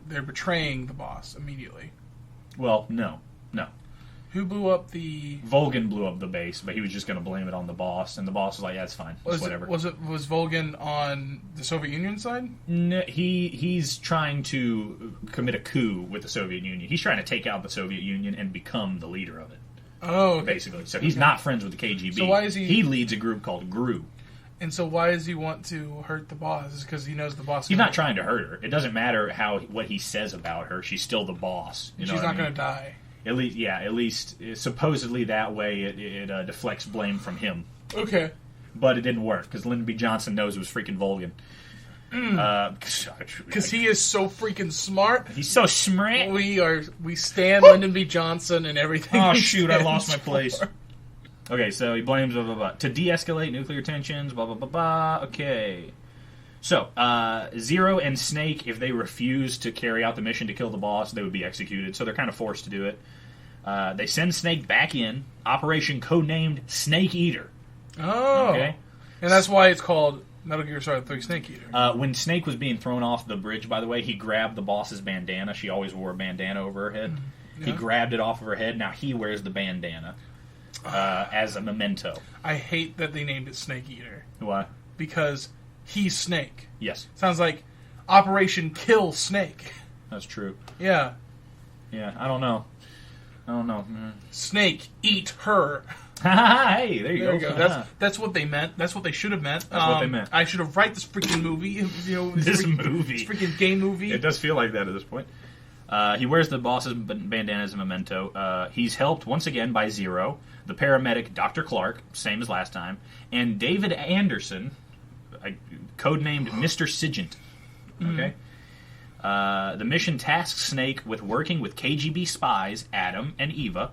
they're betraying the boss immediately. Well, no. Who blew up the? Volgin blew up the base, but he was just going to blame it on the boss, and the boss was like, "Yeah, it's fine. It's whatever." Was Volgin on the Soviet Union side? No, he's trying to commit a coup with the Soviet Union. He's trying to take out the Soviet Union and become the leader of it. Oh, okay. Basically. So he's not friends with the KGB. So why is he? He leads a group called GRU. And so why does he want to hurt the boss? Is because he knows the boss. He's not trying to hurt her. It doesn't matter what he says about her. She's still the boss. You know She's what I not mean? going to die. At least supposedly that way it deflects blame from him. Okay. But it didn't work because Lyndon B. Johnson knows it was freaking Volgin. Because he is so freaking smart. He's so smart. We stand Lyndon B. Johnson and everything. Oh he shoot! I stands lost my for. place. Okay, so he blames blah blah blah to de-escalate nuclear tensions. Blah blah blah blah. Okay. So, Zero and Snake, if they refuse to carry out the mission to kill the boss, they would be executed. So they're kind of forced to do it. They send Snake back in. Operation codenamed Snake Eater. Oh. Okay. And that's why it's called Metal Gear Solid 3 Snake Eater. When Snake was being thrown off the bridge, by the way, he grabbed the boss's bandana. She always wore a bandana over her head. Yeah. He grabbed it off of her head. Now he wears the bandana as a memento. I hate that they named it Snake Eater. Why? Because he's Snake. Yes, Sounds like Operation Kill Snake. that's true. Yeah. Yeah, I don't know. Snake, eat her. Hey, there you There go. you go. That's what they meant. That's what they should have meant. That's what they meant. I should have write this freaking movie. You know, This movie. This freaking gay movie. It does feel like that at this point. He wears the boss's bandana as a memento. He's helped once again by Zero, the paramedic Dr. Clark, same as last time, and David Anderson, codenamed Mr. Sigint. Okay? The mission tasks Snake with working with KGB spies Adam and Eva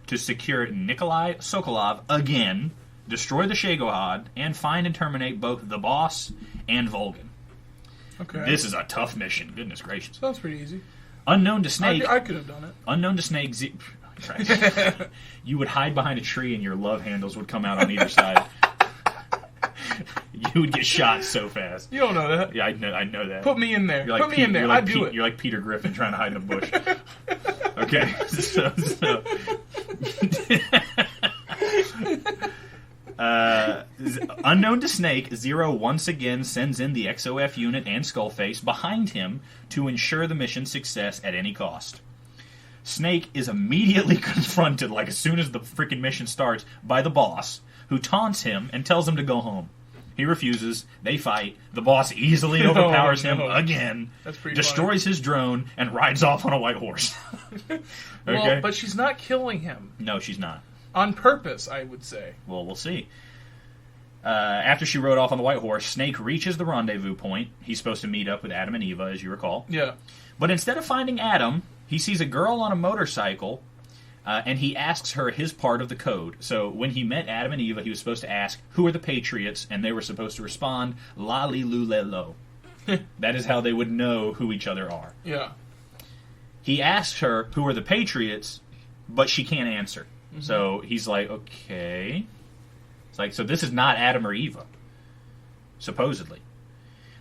to secure Nikolai Sokolov again, destroy the Shagohod, and find and terminate both the boss and Volgin. Okay. This is a tough mission. Goodness gracious. Sounds pretty easy. Unknown to Snake. I could have done it. Unknown to Snake. Right. You would hide behind a tree and your love handles would come out on either side. You would get shot so fast. You don't know that. Yeah, I know that. Put me in there. You're like Put me in there. I'd do it. You're like Peter Griffin trying to hide in a bush. Okay. Unknown to Snake, Zero once again sends in the XOF unit and Skullface behind him to ensure the mission's success at any cost. Snake is immediately confronted, like as soon as the freaking mission starts, by the boss, who taunts him and tells him to go home. He refuses. They fight. The boss easily overpowers him again, That's pretty destroys his drone, and rides off on a white horse. Okay? Well, but she's not killing him. No, she's not. On purpose, I would say. Well, we'll see. After she rode off on the white horse, Snake reaches the rendezvous point. He's supposed to meet up with Adam and Eva, as you recall. Yeah. But instead of finding Adam, he sees a girl on a motorcycle, and he asks her his part of the code. So when he met Adam and Eva, he was supposed to ask, who are the Patriots? And they were supposed to respond, la li lu le lo. That is how they would know who each other are. Yeah. He asks her, who are the Patriots? But she can't answer. Mm-hmm. So he's like, okay. It's like, so this is not Adam or Eva. Supposedly.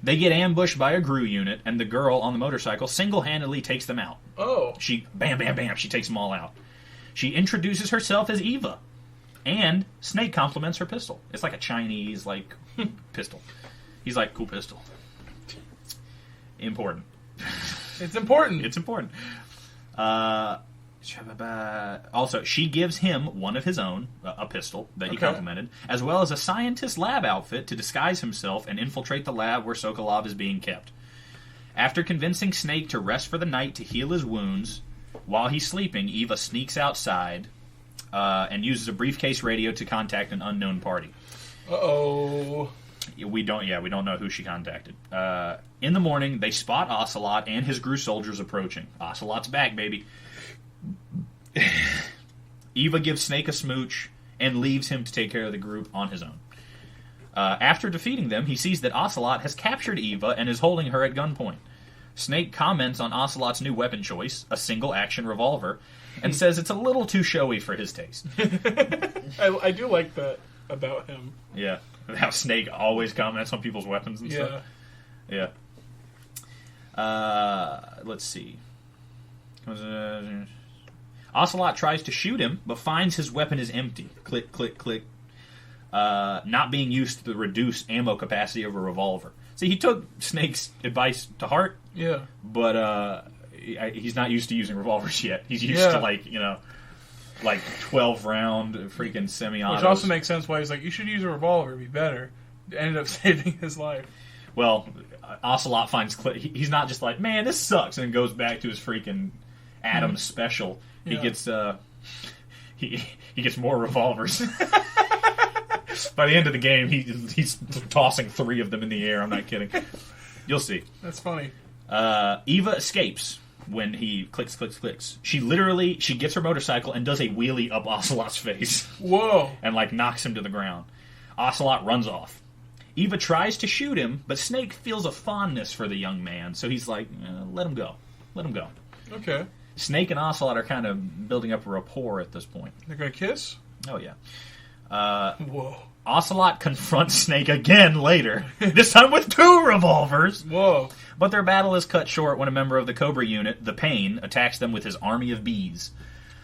They get ambushed by a GRU unit, and the girl on the motorcycle single-handedly takes them out. Oh. She, bam, bam, bam, she takes them all out. She introduces herself as Eva. And Snake compliments her pistol. It's like a Chinese, pistol. He's like, cool pistol. Important. It's important. It's important. Also, she gives him one of his own, a pistol that he complimented, as well as a scientist lab outfit to disguise himself and infiltrate the lab where Sokolov is being kept. After convincing Snake to rest for the night to heal his wounds, while he's sleeping, Eva sneaks outside and uses a briefcase radio to contact an unknown party. Uh-oh. We don't know who she contacted. In the morning, they spot Ocelot and his Gru soldiers approaching. Ocelot's back, baby. Eva gives Snake a smooch and leaves him to take care of the group on his own. After defeating them, he sees that Ocelot has captured Eva and is holding her at gunpoint. Snake comments on Ocelot's new weapon choice, a single-action revolver, and says it's a little too showy for his taste. I do like that about him. Yeah. How Snake always comments on people's weapons and stuff. Yeah. Let's see. Ocelot tries to shoot him, but finds his weapon is empty. Click, click, click. Not being used to the reduced ammo capacity of a revolver. See, he took Snake's advice to heart. Yeah. But he's not used to using revolvers yet. He's used to, like 12-round freaking semi-autos. Which also makes sense why he's like, you should use a revolver, it'd be better. It ended up saving his life. Well, Ocelot finds... He's not just like, man, this sucks, and goes back to his freaking Adams special. He gets he gets more revolvers. By the end of the game, he's tossing 3 of them in the air. I'm not kidding. You'll see. That's funny. Eva escapes when he clicks. She gets her motorcycle and does a wheelie up Ocelot's face. Whoa. And knocks him to the ground. Ocelot runs off. Eva tries to shoot him, but Snake feels a fondness for the young man, so he's like, let him go. Okay. Snake and Ocelot are kind of building up a rapport at this point. They're gonna kiss? Oh, yeah. Whoa. Ocelot confronts Snake again later, this time with 2 revolvers. Whoa. But their battle is cut short when a member of the Cobra unit, the Pain, attacks them with his army of bees.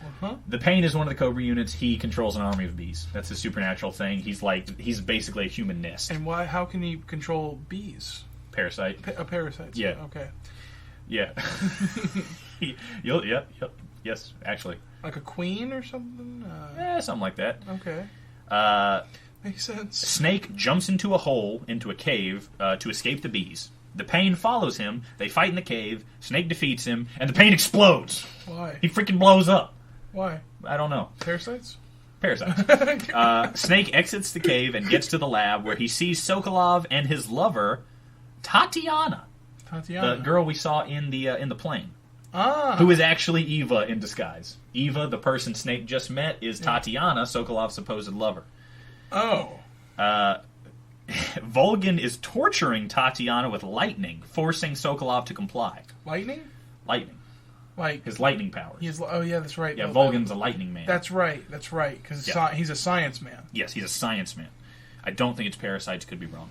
Uh-huh. The Pain is one of the Cobra units. He controls an army of bees. That's a supernatural thing. He's basically a human nest. And how can he control bees? Parasite. Parasites. Yeah. Okay. Yeah. Yes, actually. Like a queen or something? Something like that. Okay. Makes sense. Snake jumps into a cave, to escape the bees. The Pain follows him, they fight in the cave, Snake defeats him, and the Pain explodes. Why? He freaking blows up. Why? I don't know. Parasites? Parasites. Snake exits the cave and gets to the lab where he sees Sokolov and his lover, Tatiana. The girl we saw in the plane. Ah. Who is actually Eva in disguise. Eva, the person Snake just met, is Tatiana, Sokolov's supposed lover. Oh. Volgin is torturing Tatiana with lightning, forcing Sokolov to comply. Lightning? Lightning. Like his lightning powers. Yeah, that's right. Yeah, Volgin's a lightning man. That's right, because he's a science man. Yes, he's a science man. I don't think it's parasites, could be wrong.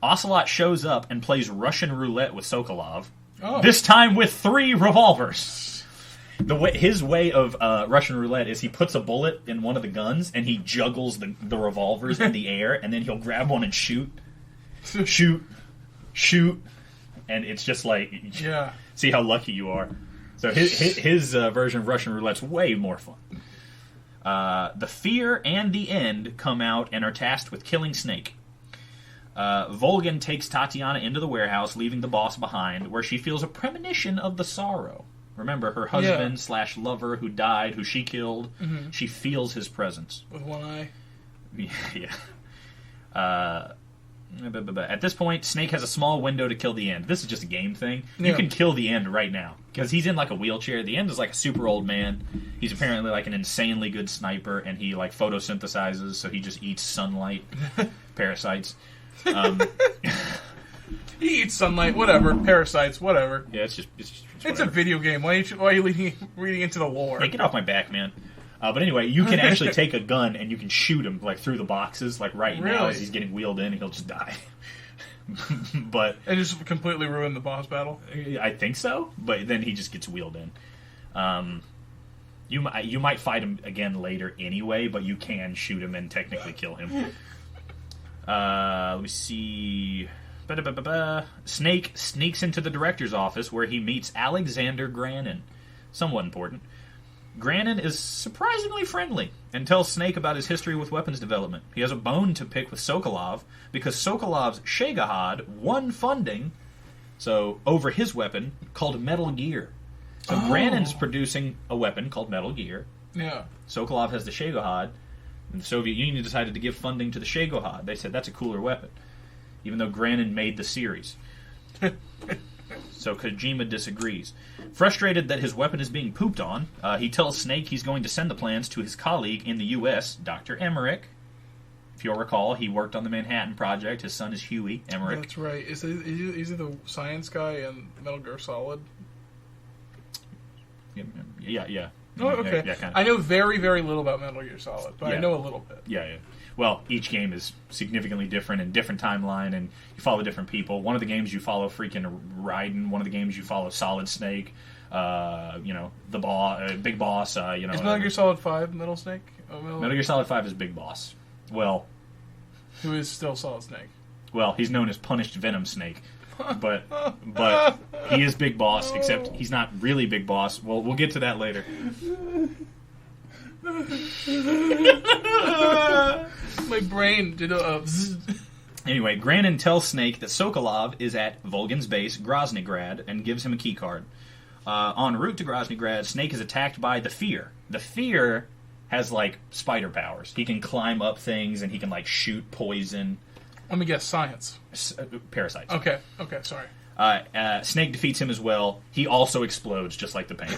Ocelot shows up and plays Russian roulette with Sokolov. Oh. This time with 3 revolvers. His way of Russian roulette is he puts a bullet in one of the guns and he juggles the revolvers in the air, and then he'll grab one and shoot, and it's just like, see how lucky you are. So his version of Russian roulette's way more fun. The Fear and the End come out and are tasked with killing Snake. Volgin takes Tatiana into the warehouse, leaving the boss behind, where she feels a premonition of the sorrow. Remember, her husband / lover who died, who she killed, she feels his presence. With one eye? Yeah. At this point, Snake has a small window to kill the End. This is just a game thing. You can kill the End right now, because he's in a wheelchair. The End is a super old man. He's apparently an insanely good sniper, and he photosynthesizes, so he just eats sunlight, parasites. He eats sunlight, whatever. Parasites, whatever. Yeah, it's a video game. Why are you reading into the lore? Hey, get off my back, man. But anyway, you can actually take a gun and you can shoot him through the boxes, right now as he's getting wheeled in, and he'll just die. But and just completely ruin the boss battle. I think so, but then he just gets wheeled in. You might fight him again later anyway, but you can shoot him and technically kill him. Let me see. Snake sneaks into the director's office where he meets Alexander Grannon. Somewhat important. Grannon is surprisingly friendly and tells Snake about his history with weapons development. He has a bone to pick with Sokolov because Sokolov's Shagohod won funding over his weapon called Metal Gear. So Grannon's producing a weapon called Metal Gear. Yeah. Sokolov has the Shagohod, and the Soviet Union decided to give funding to the Shagohod. They said that's a cooler weapon, even though Grannon made the series. So Kojima disagrees. Frustrated that his weapon is being pooped on, he tells Snake he's going to send the plans to his colleague in the U.S., Dr. Emmerich. If you'll recall, he worked on the Manhattan Project. His son is Huey Emmerich. That's right. Is he the science guy in Metal Gear Solid? Yeah. Oh, okay. Yeah, kind of. I know very, very little about Metal Gear Solid, but I know a little bit. Yeah. Well, each game is significantly different and different timeline, and you follow different people. One of the games you follow freaking Raiden. One of the games you follow Solid Snake. The Big Boss. Is Metal Gear Solid 5 Metal Snake? Metal Gear Solid 5 is Big Boss. Well, who is still Solid Snake? Well, he's known as Punished Venom Snake. But he is Big Boss, except he's not really Big Boss. Well, we'll get to that later. My brain did a... Anyway, Grannon tells Snake that Sokolov is at Volgan's base, Groznygrad, and gives him a keycard. En route to Groznygrad, Snake is attacked by the Fear. The Fear has, spider powers. He can climb up things, and he can, shoot poison. Let me guess, science. Parasites. Okay, sorry. Snake defeats him as well. He also explodes, just like the Pain.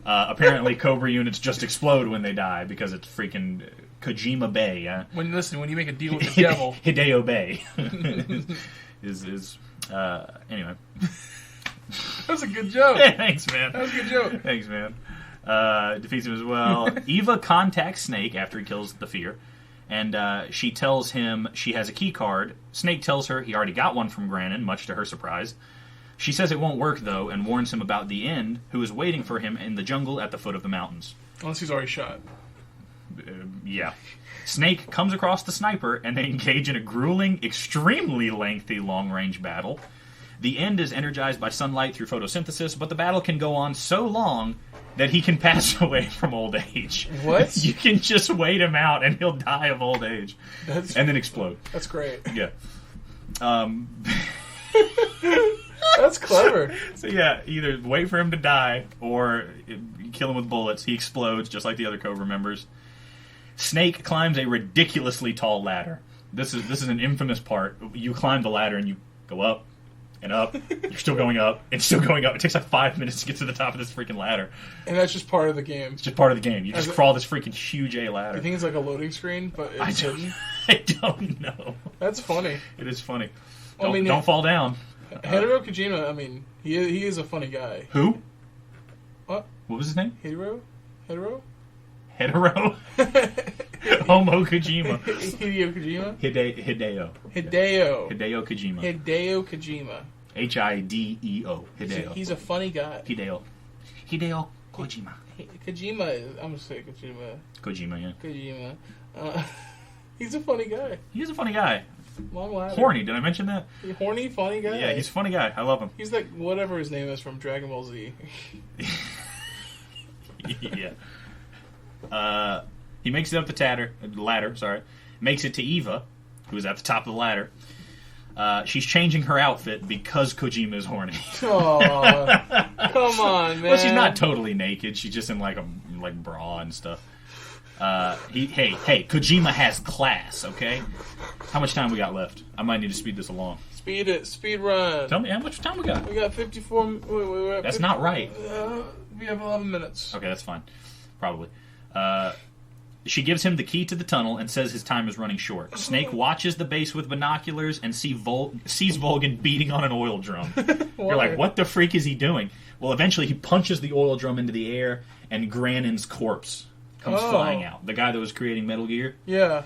Apparently, Cobra units just explode when they die because it's freaking Kojima Bay. When you make a deal with the devil, Hideo Bay anyway. That was a good joke. Yeah, thanks, man. That was a good joke. Thanks, man. Defeats him as well. Eva contacts Snake after he kills the Fear, and she tells him she has a key card. Snake tells her he already got one from Grannon, much to her surprise. She says it won't work, though, and warns him about the End, who is waiting for him in the jungle at the foot of the mountains. Unless he's already shot. Yeah. Snake comes across the sniper, and they engage in a grueling, extremely lengthy long-range battle. The End is energized by sunlight through photosynthesis, but the battle can go on so long that he can pass away from old age. What? You can just wait him out, and he'll die of old age. And then explode. That's great. Yeah. That's clever. So yeah, either wait for him to die or kill him with bullets. He explodes just like the other Cobra members. Snake climbs a ridiculously tall ladder. This is an infamous part. You climb the ladder and you go up and up. You're still going up and still going up. It takes 5 minutes to get to the top of this freaking ladder. And that's just part of the game. It's just part of the game. You just crawl this freaking huge ladder. You think it's like a loading screen, but it's hidden? I don't know. That's funny. It is funny. Well, don't fall down. Hideo Kojima, he is a funny guy. Who? What? What was his name? Hetero? Hetero? Homo Kojima. Hideo Kojima? Hideo Kojima. Hideo Kojima. Hideo. Hideo. He's a funny guy. Hideo Kojima. Kojima, I'm going to say Kojima. Kojima, yeah. Kojima. He's a funny guy. He is a funny guy. Long ladder. Horny, did I mention that? Horny, funny guy. Yeah, he's a funny guy. I love him. He's like whatever his name is from Dragon Ball Z. Yeah. He makes it up the ladder, makes it to Eva, who is at the top of the ladder. She's changing her outfit because Kojima is horny. Aww, come on, man. Well, she's not totally naked. She's just in a bra and stuff. Hey, Kojima has class, okay? How much time we got left? I might need to speed this along. Speed run. Tell me how much time we got. We got 54. Wait, that's not right. We have 11 minutes. Okay, that's fine. Probably. She gives him the key to the tunnel and says his time is running short. Snake watches the base with binoculars and sees Volgan beating on an oil drum. You're like, what the freak is he doing? Well, eventually he punches the oil drum into the air, and Grannon's corpse comes flying out. The guy that was creating Metal Gear? Yeah.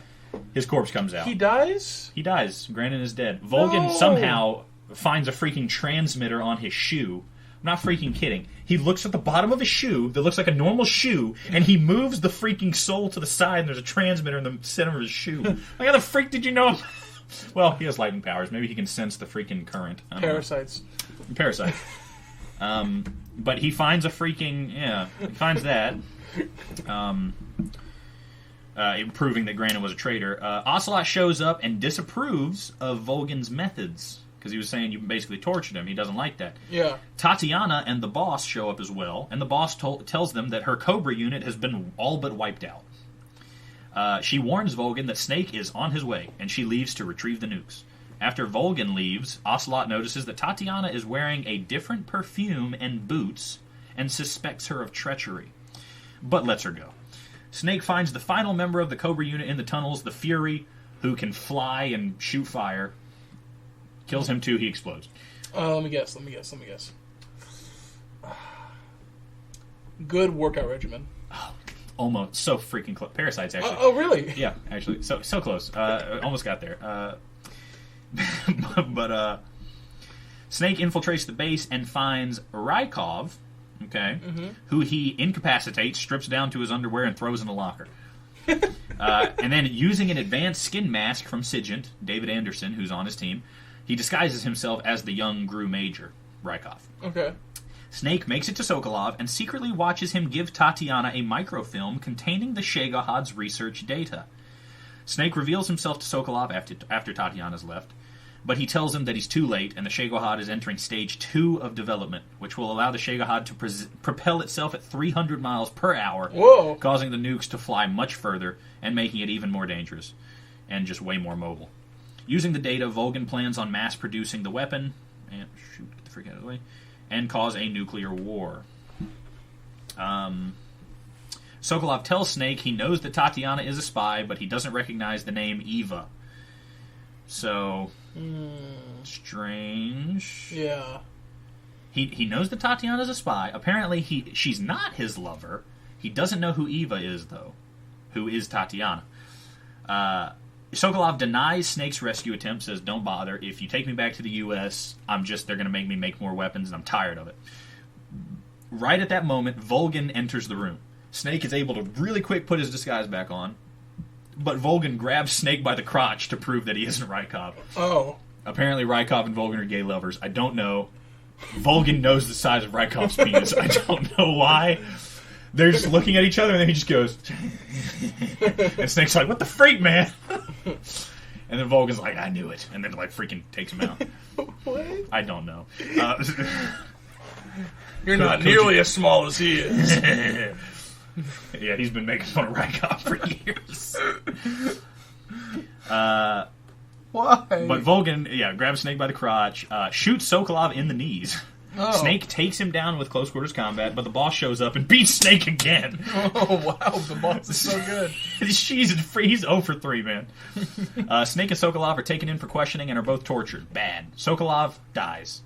His corpse comes out. He dies? He dies. Grannon is dead. Volgan somehow finds a freaking transmitter on his shoe. I'm not freaking kidding. He looks at the bottom of his shoe that looks like a normal shoe, and he moves the freaking sole to the side, and there's a transmitter in the center of his shoe. Like, how the freak did you know Well, he has lightning powers. Maybe he can sense the freaking current. I don't know. Parasites. But he finds a freaking... Yeah, he finds that. Proving that Grannon was a traitor. Ocelot shows up and disapproves of Volgan's methods. Because he was saying you basically tortured him. He doesn't like that. Yeah. Tatiana and the boss show up as well. And the boss tells them that her Cobra unit has been all but wiped out. She warns Volgan that Snake is on his way. And she leaves to retrieve the nukes. After Volgan leaves, Ocelot notices that Tatiana is wearing a different perfume and boots and suspects her of treachery, but lets her go. Snake finds the final member of the Cobra unit in the tunnels, the Fury, who can fly and shoot fire. Kills him too, he explodes. Let me guess. Good workout regimen. Almost. So freaking close. Parasites, actually. Oh, really? Yeah, actually. So close. Almost got there. But Snake infiltrates the base and finds Rykov, who he incapacitates, strips down to his underwear, and throws in a locker. And then, using an advanced skin mask from Sigint, David Anderson, who's on his team, he disguises himself as the young Gru Major, Rykov. Okay. Snake makes it to Sokolov and secretly watches him give Tatiana a microfilm containing the Shagohod's research data. Snake reveals himself to Sokolov after Tatiana's left, but he tells him that he's too late and the Shagohod is entering stage 2 of development, which will allow the Shagohod to propel itself at 300 miles per hour, Whoa. causing the nukes to fly much further and making it even more dangerous and just way more mobile. Using the data, Volgan plans on mass-producing the weapon and get the freak out of the way, and cause a nuclear war. Sokolov tells Snake he knows that Tatiana is a spy, but he doesn't recognize the name Eva. So, strange. Yeah. He knows that Tatiana's a spy. Apparently, she's not his lover. He doesn't know who Eva is, though. Who is Tatiana. Sokolov denies Snake's rescue attempt, says, don't bother. If you take me back to the U.S., they're going to make me make more weapons, and I'm tired of it. Right at that moment, Volgan enters the room. Snake is able to really quick put his disguise back on, but Volgan grabs Snake by the crotch to prove that he isn't Rykov. Oh. Apparently Rykov and Volgan are gay lovers. I don't know. Volgan knows the size of Rykov's penis. I don't know why. They're just looking at each other, and then he just goes... and Snake's like, what the freak, man? And then Volgan's like, I knew it. And then, freaking takes him out. What? I don't know. You're not nearly as small as he is. Yeah, he's been making fun of Rykov for years. Why? But Volgan, grabs Snake by the crotch, shoots Sokolov in the knees. Oh. Snake takes him down with close quarters combat, but the boss shows up and beats Snake again. Oh, wow, the boss is so good. He's 0 for 3, man. Snake and Sokolov are taken in for questioning and are both tortured. Bad. Sokolov dies,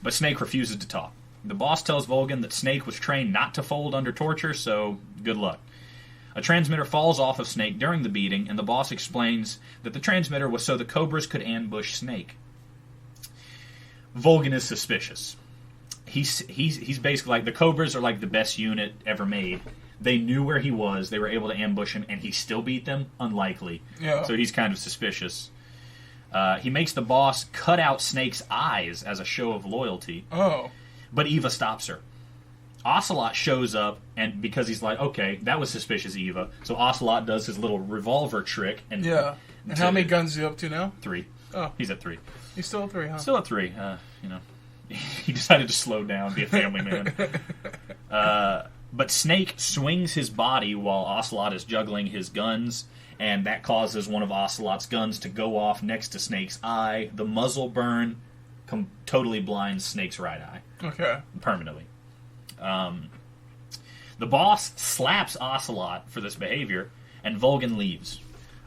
but Snake refuses to talk. The boss tells Volgan that Snake was trained not to fold under torture, so good luck. A transmitter falls off of Snake during the beating, and the boss explains that the transmitter was so the Cobras could ambush Snake. Volgan is suspicious. He's basically like, the Cobras are like the best unit ever made. They knew where he was, they were able to ambush him, and he still beat them? Unlikely. Yeah. So he's kind of suspicious. He makes the boss cut out Snake's eyes as a show of loyalty. Oh. But Eva stops her. Ocelot shows up, and because he's like, okay, that was suspicious, Eva. So Ocelot does his little revolver trick. And how many guns is he up to now? 3. Oh. He's at 3. He's still at 3, huh? Still at 3. He decided to slow down, be a family man. But Snake swings his body while Ocelot is juggling his guns, and that causes one of Ocelot's guns to go off next to Snake's eye. The muzzle burn totally blinds Snake's right eye. Okay. Permanently. The boss slaps Ocelot for this behavior, and Volgan leaves.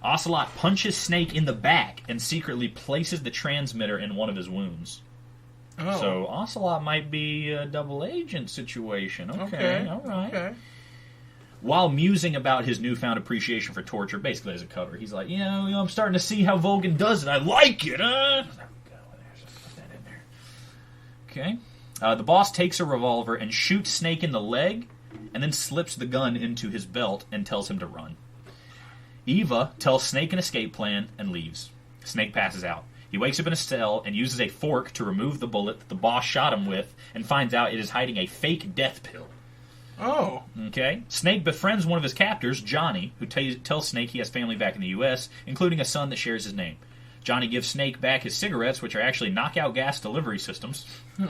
Ocelot punches Snake in the back and secretly places the transmitter in one of his wounds. Oh. So Ocelot might be a double agent situation. Okay, all right. Okay. While musing about his newfound appreciation for torture, basically as a cover, he's like, I'm starting to see how Volgan does it. I like it, huh? There we go. Just put that in there. Okay. The boss takes a revolver and shoots Snake in the leg, and then slips the gun into his belt and tells him to run. Eva tells Snake an escape plan and leaves. Snake passes out. He wakes up in a cell and uses a fork to remove the bullet that the boss shot him with, and finds out it is hiding a fake death pill. Oh. Okay. Snake befriends one of his captors, Johnny, who tells Snake he has family back in the U.S., including a son that shares his name. Johnny gives Snake back his cigarettes, which are actually knockout gas delivery systems.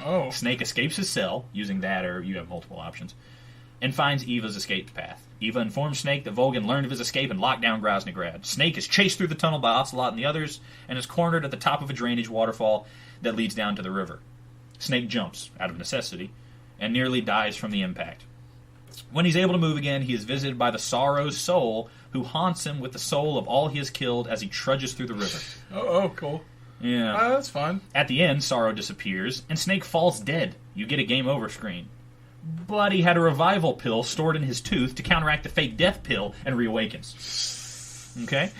Oh. Snake escapes his cell, using that, or you have multiple options, and finds Eva's escape path. Eva informs Snake that Volgin learned of his escape and locked down Groznygrad. Snake is chased through the tunnel by Ocelot and the others, and is cornered at the top of a drainage waterfall that leads down to the river. Snake jumps, out of necessity, and nearly dies from the impact. When he's able to move again, he is visited by the Sorrow's soul, who haunts him with the soul of all he has killed as he trudges through the river. Oh, cool. Yeah. That's fun. At the end, Sorrow disappears, and Snake falls dead. You get a game over screen. But he had a revival pill stored in his tooth to counteract the fake death pill and reawakens. Okay?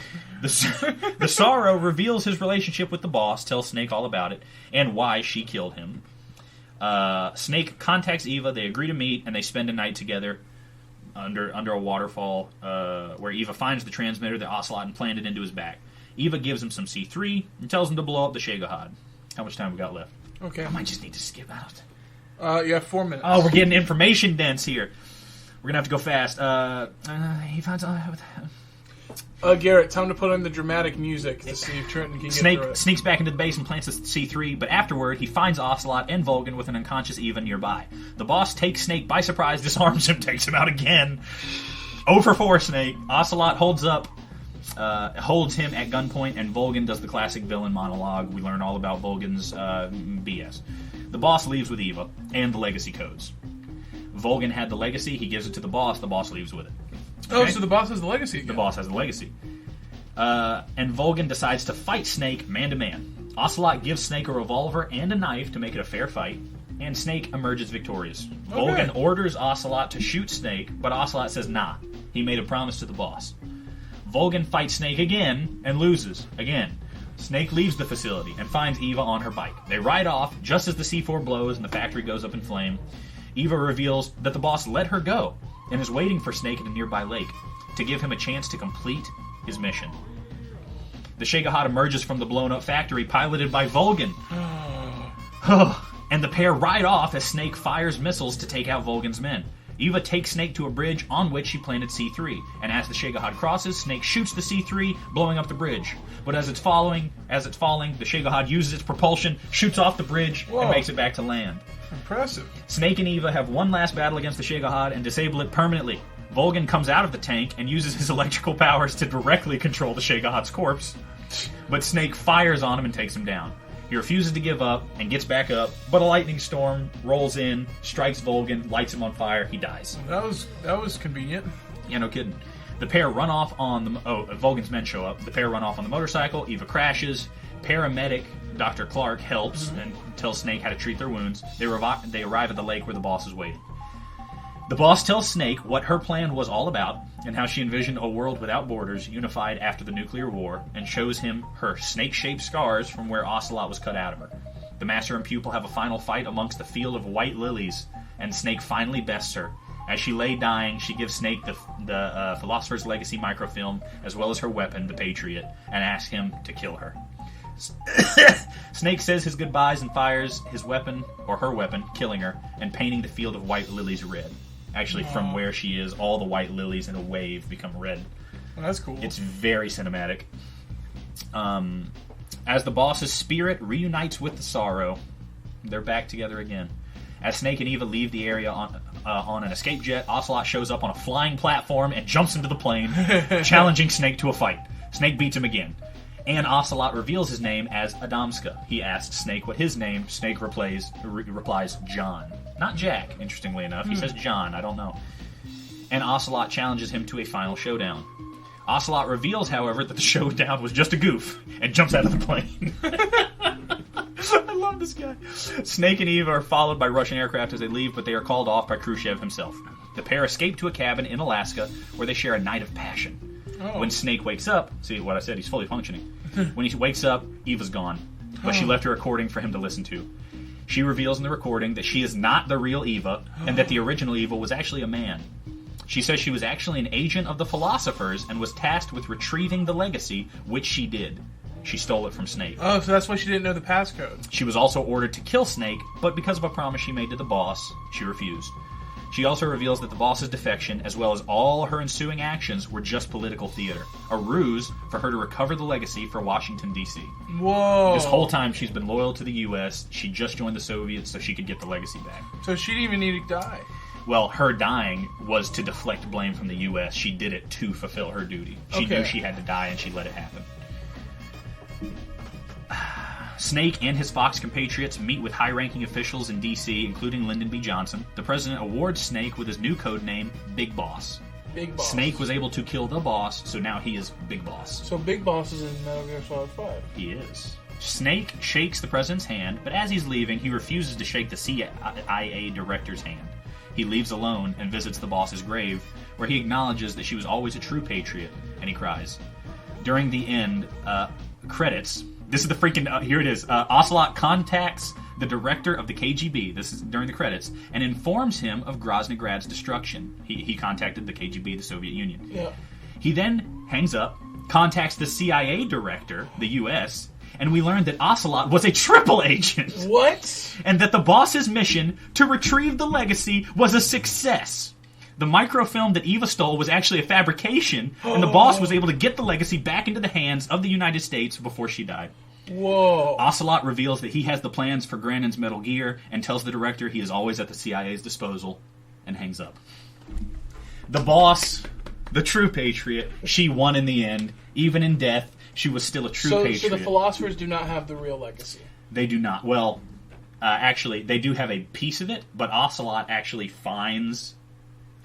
The Sorrow reveals his relationship with the boss, tells Snake all about it, and why she killed him. Snake contacts Eva, they agree to meet, and they spend a night together under a waterfall, where Eva finds the transmitter that Ocelot implanted into his back. Eva gives him some C3 and tells him to blow up the Shagahad. How much time we got left? Okay. I might just need to skip out. You have 4 minutes. Oh, we're getting information dense here. We're gonna have to go fast. He finds Garrett, time to put on the dramatic music to see if Trenton can get through it. sneaks back into the base and plants the C3, but afterward he finds Ocelot and Volgin with an unconscious Eva nearby. The boss takes Snake by surprise, disarms him, takes him out again. 0 for 4 Snake. Ocelot holds him at gunpoint, and Volgin does the classic villain monologue. We learn all about Volgin's BS. The boss leaves with Eva and the legacy codes. Volgin had the legacy, he gives it to the boss leaves with it. Okay? Oh, so the boss has the legacy again. The boss has the legacy. And Volgin decides to fight Snake man-to-man. Ocelot gives Snake a revolver and a knife to make it a fair fight, and Snake emerges victorious. Okay. Volgin orders Ocelot to shoot Snake, but Ocelot says nah. He made a promise to the boss. Volgin fights Snake again and loses again. Snake leaves the facility and finds Eva on her bike. They ride off just as the C4 blows and the factory goes up in flame. Eva reveals that the boss let her go and is waiting for Snake at a nearby lake to give him a chance to complete his mission. The Shagahad emerges from the blown-up factory, piloted by Volgin. And the pair ride off as Snake fires missiles to take out Volgin's men. Eva takes Snake to a bridge on which she planted C3, and as the Shagahad crosses, Snake shoots the C3, blowing up the bridge. But as it's falling, the Shagahad uses its propulsion, shoots off the bridge, and makes it back to land. Impressive. Snake and Eva have one last battle against the Shagahad and disable it permanently. Volgin comes out of the tank and uses his electrical powers to directly control the Shagahad's corpse, but Snake fires on him and takes him down. He refuses to give up and gets back up, but a lightning storm rolls in, strikes Volgin, lights him on fire, he dies. That was convenient. Yeah, no kidding. The pair run off on the... Volgin's men show up. The pair run off on the motorcycle, Eva crashes, paramedic Dr. Clark helps and tells Snake how to treat their wounds. They arrive at the lake where the boss is waiting. The boss tells Snake what her plan was all about and how she envisioned a world without borders, unified after the nuclear war, and shows him her snake-shaped scars from where Ocelot was cut out of her. The master and pupil have a final fight amongst the field of white lilies, and Snake finally bests her. As she lay dying, she gives Snake the Philosopher's Legacy microfilm, as well as her weapon, the Patriot, and asks him to kill her. Snake says his goodbyes and fires his weapon, or her weapon, killing her, and painting the field of white lilies red. Actually, from where she is, all the white lilies in a wave become red. Well, that's cool. It's very cinematic. As the boss's spirit reunites with the Sorrow, they're back together again. As Snake and Eva leave the area on an escape jet, Ocelot shows up on a flying platform and jumps into the plane, challenging Snake to a fight. Snake beats him again. And Ocelot reveals his name as Adamska. He asks Snake what his name. Snake replies John. Not Jack, interestingly enough. He says John, I don't know. And Ocelot challenges him to a final showdown. Ocelot reveals, however, that the showdown was just a goof, and jumps out of the plane. I love this guy. Snake and Eve are followed by Russian aircraft as they leave, but they are called off by Khrushchev himself. The pair escape to a cabin in Alaska, where they share a night of passion. Oh. When Snake wakes up, see what I said, he's fully functioning. When he wakes up, Eva's gone, but she left a recording for him to listen to. She reveals in the recording that she is not the real Eva, and that the original Eva was actually a man. She says she was actually an agent of the Philosophers and was tasked with retrieving the legacy, which she did. She stole it from Snake. Oh, so that's why she didn't know the passcode. She was also ordered to kill Snake, but because of a promise she made to the boss, she refused. She also reveals that the boss's defection, as well as all her ensuing actions, were just political theater. A ruse for her to recover the legacy for Washington, D.C. Whoa. This whole time she's been loyal to the U.S. She just joined the Soviets so she could get the legacy back. So she didn't even need to die. Well, her dying was to deflect blame from the U.S. She did it to fulfill her duty. She knew she had to die, and she let it happen. Snake and his Fox compatriots meet with high-ranking officials in D.C., including Lyndon B. Johnson. The president awards Snake with his new code name, Big Boss. Big Boss. Snake was able to kill the boss, so now he is Big Boss. So Big Boss is in Metal Gear Solid 5. He is. Snake shakes the president's hand, but as he's leaving, he refuses to shake the CIA director's hand. He leaves alone and visits the boss's grave, where he acknowledges that she was always a true patriot, and he cries. During the end credits, this is the freaking... here it is. Ocelot contacts the director of the KGB, this is during the credits, and informs him of Groznyj destruction. He contacted the KGB, the Soviet Union. Yeah. He then hangs up, contacts the CIA director, the U.S., and we learned that Ocelot was a triple agent. What? And that the boss's mission to retrieve the legacy was a success. The microfilm that Eva stole was actually a fabrication, and the boss was able to get the legacy back into the hands of the United States before she died. Whoa. Ocelot reveals that he has the plans for Grannon's Metal Gear and tells the director he is always at the CIA's disposal, and hangs up. The boss, the true patriot, she won in the end. Even in death, she was still a true patriot. So the philosophers do not have the real legacy. They do not. Well, actually, they do have a piece of it, but Ocelot actually finds...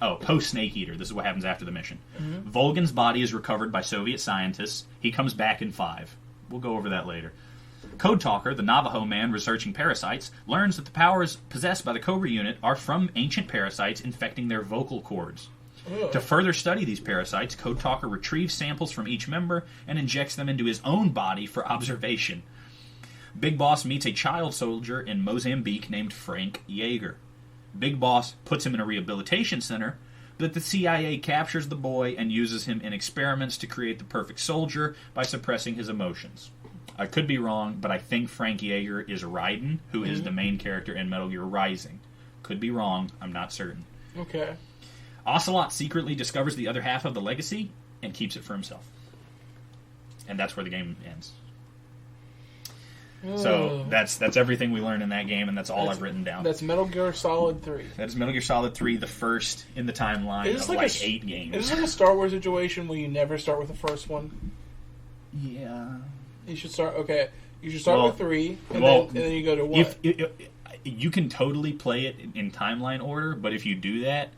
Oh, post-Snake Eater. This is what happens after the mission. Mm-hmm. Volgan's body is recovered by Soviet scientists. He comes back in 5. We'll go over that later. Code Talker, the Navajo man researching parasites, learns that the powers possessed by the Cobra unit are from ancient parasites infecting their vocal cords. Ugh. To further study these parasites, Code Talker retrieves samples from each member and injects them into his own body for observation. Big Boss meets a child soldier in Mozambique named Frank Yeager. Big Boss puts him in a rehabilitation center, but the CIA captures the boy and uses him in experiments to create the perfect soldier by suppressing his emotions. I could be wrong, but I think Frank Yeager is Raiden, who is the main character in Metal Gear Rising. Could be wrong, I'm not certain. Okay. Ocelot secretly discovers the other half of the legacy and keeps it for himself. And that's where the game ends. So that's everything we learned in that game, and that's all I've written down. That's Metal Gear Solid 3. That is Metal Gear Solid 3, the first in the timeline of like 8 games. Is this like a Star Wars situation where you never start with the first one? Yeah. You should start. Okay, you should start with 3, and then you go to 1. If you can totally play it in timeline order, but if you do that,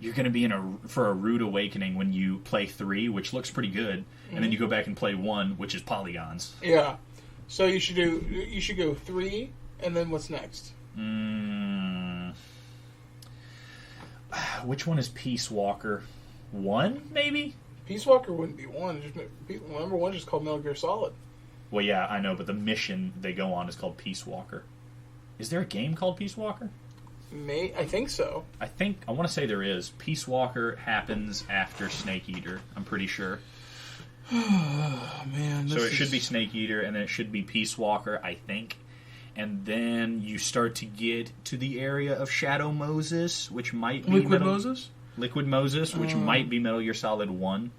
you're going to be for a rude awakening when you play 3, which looks pretty good, and then you go back and play 1, which is polygons. Yeah. So you should go 3, and then what's next? Which one is Peace Walker? 1, maybe? Peace Walker wouldn't be 1. Number 1 is just called Metal Gear Solid. Well, yeah, I know, but the mission they go on is called Peace Walker. Is there a game called Peace Walker? I think so. I want to say there is. Peace Walker happens after Snake Eater, I'm pretty sure. Oh, man. So it should be Snake Eater, and then it should be Peace Walker, I think. And then you start to get to the area of Shadow Moses, which might be Liquid Moses, which might be Metal Gear Solid 1.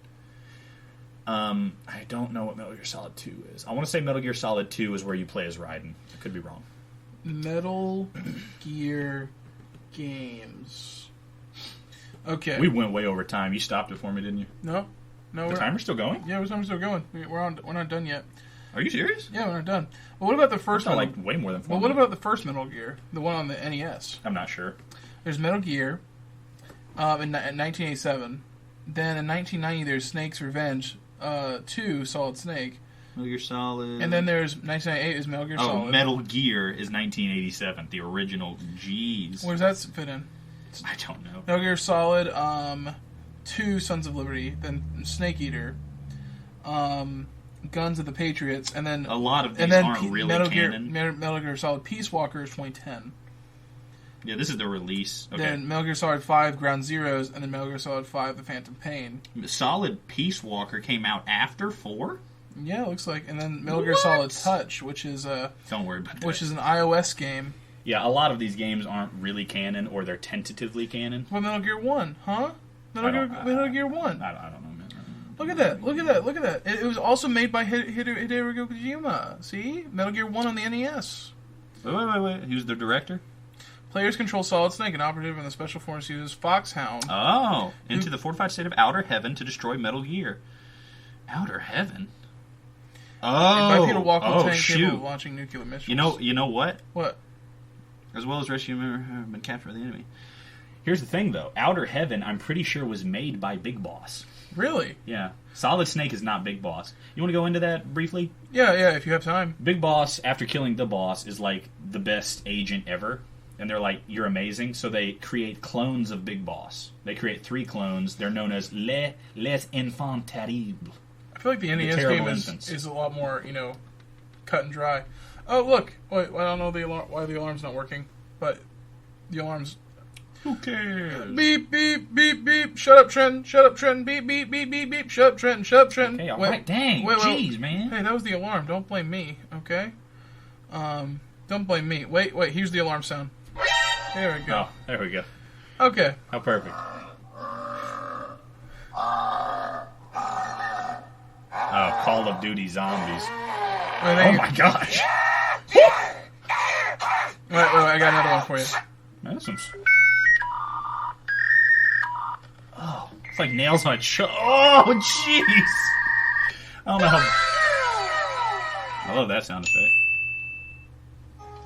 I don't know what Metal Gear Solid 2 is. I want to say Metal Gear Solid 2 is where you play as Raiden. I could be wrong. Metal Gear games. Okay. We went way over time. You stopped it for me, didn't you? No, the timer's still going? Yeah, the timer's still going. We're not done yet. Are you serious? Yeah, we're not done. Well, what about the first one? Like way more than 4 Well, what about the first Metal Gear? The one on the NES? I'm not sure. There's Metal Gear in 1987. Then in 1990, there's Snake's Revenge 2, Solid Snake. Metal Gear Solid. And then there's 1998 is Metal Gear Solid. Metal Gear is 1987, the original. Jeez. Where does that fit in? I don't know. Metal Gear Solid 2, Sons of Liberty, then Snake Eater, Guns of the Patriots, and then a lot of these aren't really canon. Metal Gear Solid Peace Walker is 2010. Yeah, this is the release. Okay. Then Metal Gear Solid 5 Ground Zeroes, and then Metal Gear Solid 5 The Phantom Pain. Solid Peace Walker came out after 4? Yeah, it looks like. And then Metal Gear Solid Touch, which is Don't worry about that. which is an iOS game. Yeah, a lot of these games aren't really canon, or they're tentatively canon. Well, Metal Gear 1, huh? Metal Gear 1. I don't know, man. Look at that! Look at that! Look at that! It was also made by Hideo Kojima. See, Metal Gear 1 on the NES. Wait. Who's the director? Players control Solid Snake, an operative in the Special Forces uses Foxhound. Oh, into the fortified state of Outer Heaven to destroy Metal Gear. Outer Heaven. Oh, bipedal walk with tank shoot! capable of launching nuclear missiles. You know what? What? As well as rescue been captured by the enemy. Here's the thing, though. Outer Heaven, I'm pretty sure, was made by Big Boss. Really? Yeah. Solid Snake is not Big Boss. You want to go into that briefly? Yeah, if you have time. Big Boss, after killing the boss, is like the best agent ever. And they're like, you're amazing. So they create clones of Big Boss. They create 3 clones. They're known as Les Enfants Terribles. I feel like the NES game is a lot more, cut and dry. Oh, look. Wait, I don't know why the alarm's not working. But the alarm's... Who cares? Beep, beep, beep, beep. Shut up, Trenton. Shut up, Trenton. Beep, beep, beep, beep, beep. Shut up, Trenton. Shut up, Trenton. Okay, all right. Dang. Jeez, man. Hey, that was the alarm. Don't blame me, okay? Don't blame me. Wait. Here's the alarm sound. There we go. Oh, there we go. Okay. How perfect. Oh, Call of Duty Zombies. Oh my gosh. Wait, I got another one for you. That's some... Oh, it's like nails on a Oh, jeez. I don't know how... I love that sound effect.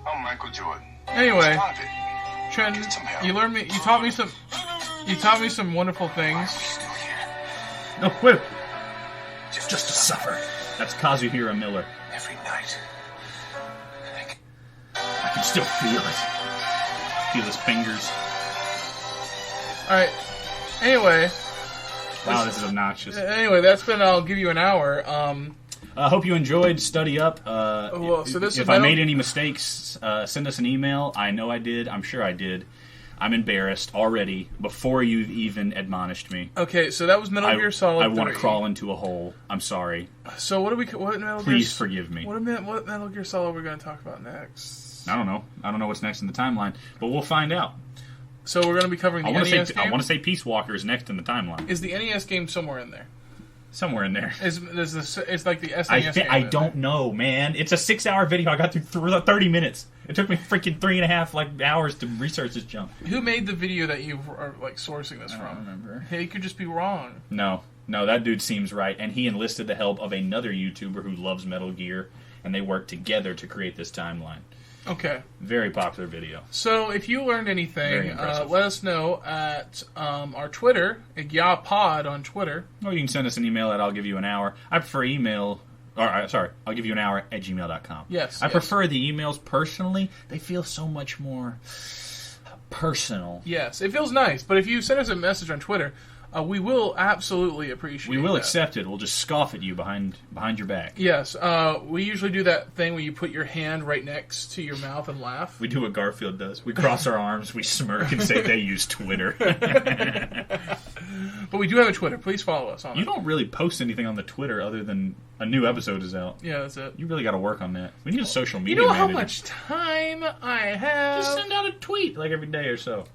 I'm Michael Jordan. Anyway, Trenton, you taught me some wonderful things. No, wait. Just to suffer. That's Kazuhira Miller. Every night. I can still feel it. Feel his fingers. Alright. Anyway. Wow, this is obnoxious. Anyway, that's been I'll give you an hour. I hope you enjoyed Study Up. If I made any mistakes, send us an email. I know I did. I'm sure I did. I'm embarrassed already before you've even admonished me. Okay, so that was Metal Gear Solid 3. I want to crawl into a hole. I'm sorry. So what Metal Please forgive me. What Metal Gear Solid are we going to talk about next? I don't know. I don't know what's next in the timeline, but we'll find out. So we're going to be covering the NES game? I want to say Peace Walker is next in the timeline. Is the NES game somewhere in there? Somewhere in there. It's like the SNES game. I don't know, man. It's a 6-hour video. I got through 30 minutes. It took me freaking 3.5 hours to research this junk. Who made the video that you are sourcing this from? I don't remember. Hey, he could just be wrong. No, that dude seems right, and he enlisted the help of another YouTuber who loves Metal Gear, and they worked together to create this timeline. Okay. Very popular video. So, if you learned anything, let us know at our Twitter, at YaPod on Twitter. Or you can send us an email at I'll give you an hour. I prefer email... I'll give you an hour at gmail.com. Yes. I prefer the emails personally. They feel so much more personal. Yes, it feels nice. But if you send us a message on Twitter, we will absolutely appreciate it. We will accept it. We'll just scoff at you behind your back. Yes. We usually do that thing where you put your hand right next to your mouth and laugh. We do what Garfield does. We cross our arms, we smirk, and say they use Twitter. But we do have a Twitter. Please follow us on it. You don't really post anything on the Twitter other than a new episode is out. Yeah, that's it. You really got to work on that. We need a social media manager. How much time I have? Just send out a tweet like every day or so.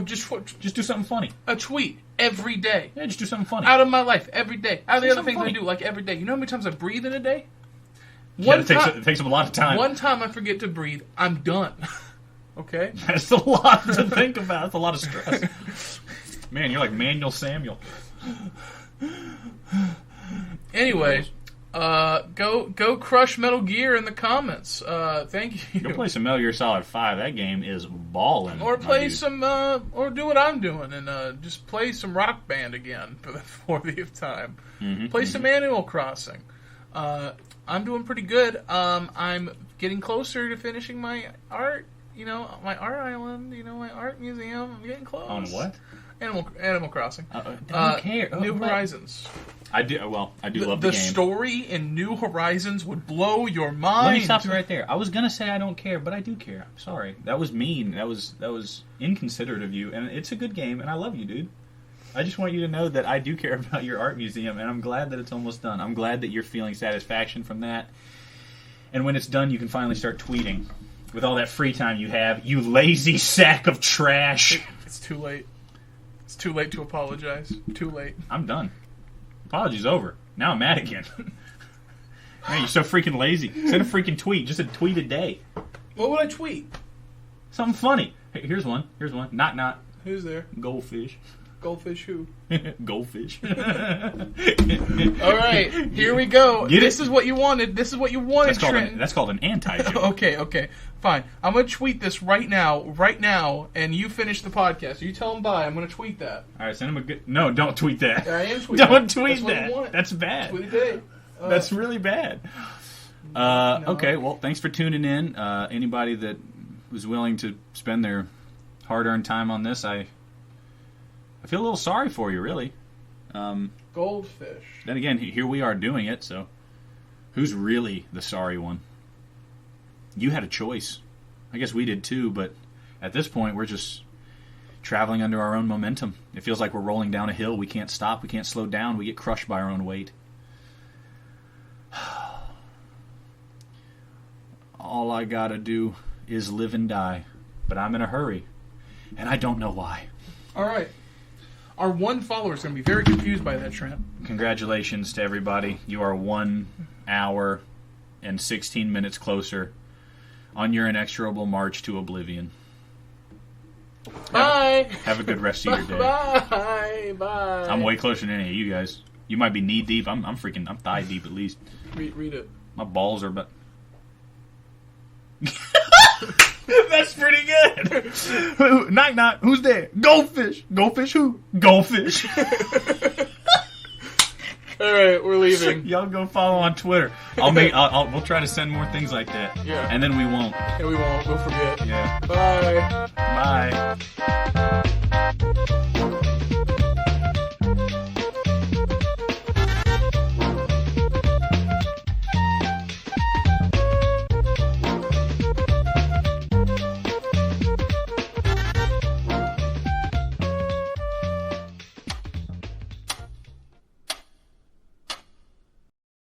Just do something funny. A tweet every day. Yeah, just do something funny. Out of my life every day. Out of the other things I do like every day. You know how many times I breathe in a day? It takes up a lot of time. One time I forget to breathe, I'm done. Okay? That's a lot to think about. That's a lot of stress. Man, you're like Manuel Samuel. Anyway, go crush Metal Gear in the comments. Thank you. Go play some Metal Gear Solid 5. That game is ballin'. Or play some, or do what I'm doing and just play some Rock Band again for the 40th time. Play some Animal Crossing. I'm doing pretty good. I'm getting closer to finishing my art. My art island. My art museum. I'm getting close. On what? Animal Crossing. Don't care. New Horizons. I do love the game. The story in New Horizons would blow your mind. Let me stop you right there. I was gonna say I don't care, but I do care. I'm sorry. That was mean. That was inconsiderate of you. And it's a good game, and I love you, dude. I just want you to know that I do care about your art museum, and I'm glad that it's almost done. I'm glad that you're feeling satisfaction from that. And when it's done, you can finally start tweeting with all that free time you have. You lazy sack of trash. It's too late. It's too late to apologize. Too late. I'm done. Apology's over. Now I'm mad again. Man, you're so freaking lazy. Send a freaking tweet. Just a tweet a day. What would I tweet? Something funny. Hey, here's one. Knock. Who's there? Goldfish. Goldfish who? Goldfish. All right, here we go. This is what you wanted. Trenton. That's called an anti-joke. Okay, fine. I'm going to tweet this right now, and you finish the podcast. You tell them bye. I'm going to tweet that. All right, send them a good... No, don't tweet that. I am tweeting Don't tweet that. That's bad. Tweet it. That's really bad. No. Okay, well, thanks for tuning in. Anybody that was willing to spend their hard-earned time on this, I feel a little sorry for you, really. Goldfish. Then again, here we are doing it, so who's really the sorry one? You had a choice. I guess we did too, but at this point, we're just traveling under our own momentum. It feels like we're rolling down a hill. We can't stop. We can't slow down. We get crushed by our own weight. All I gotta do is live and die, but I'm in a hurry, and I don't know why. All right. Our one follower is going to be very confused by that, Trent. Congratulations to everybody. You are 1 hour and 16 minutes closer on your inexorable march to oblivion. Bye. Have a good rest of your day. Bye. I'm way closer than any of you guys. You might be knee deep. I'm thigh deep at least. Read it. My balls are but. That's pretty good. Knock. Who's there? Goldfish. Goldfish who? Goldfish. All right, we're leaving. Y'all go follow on Twitter. We'll try to send more things like that. Yeah. And then we won't. And we won't. We'll forget. Yeah. Bye. Bye.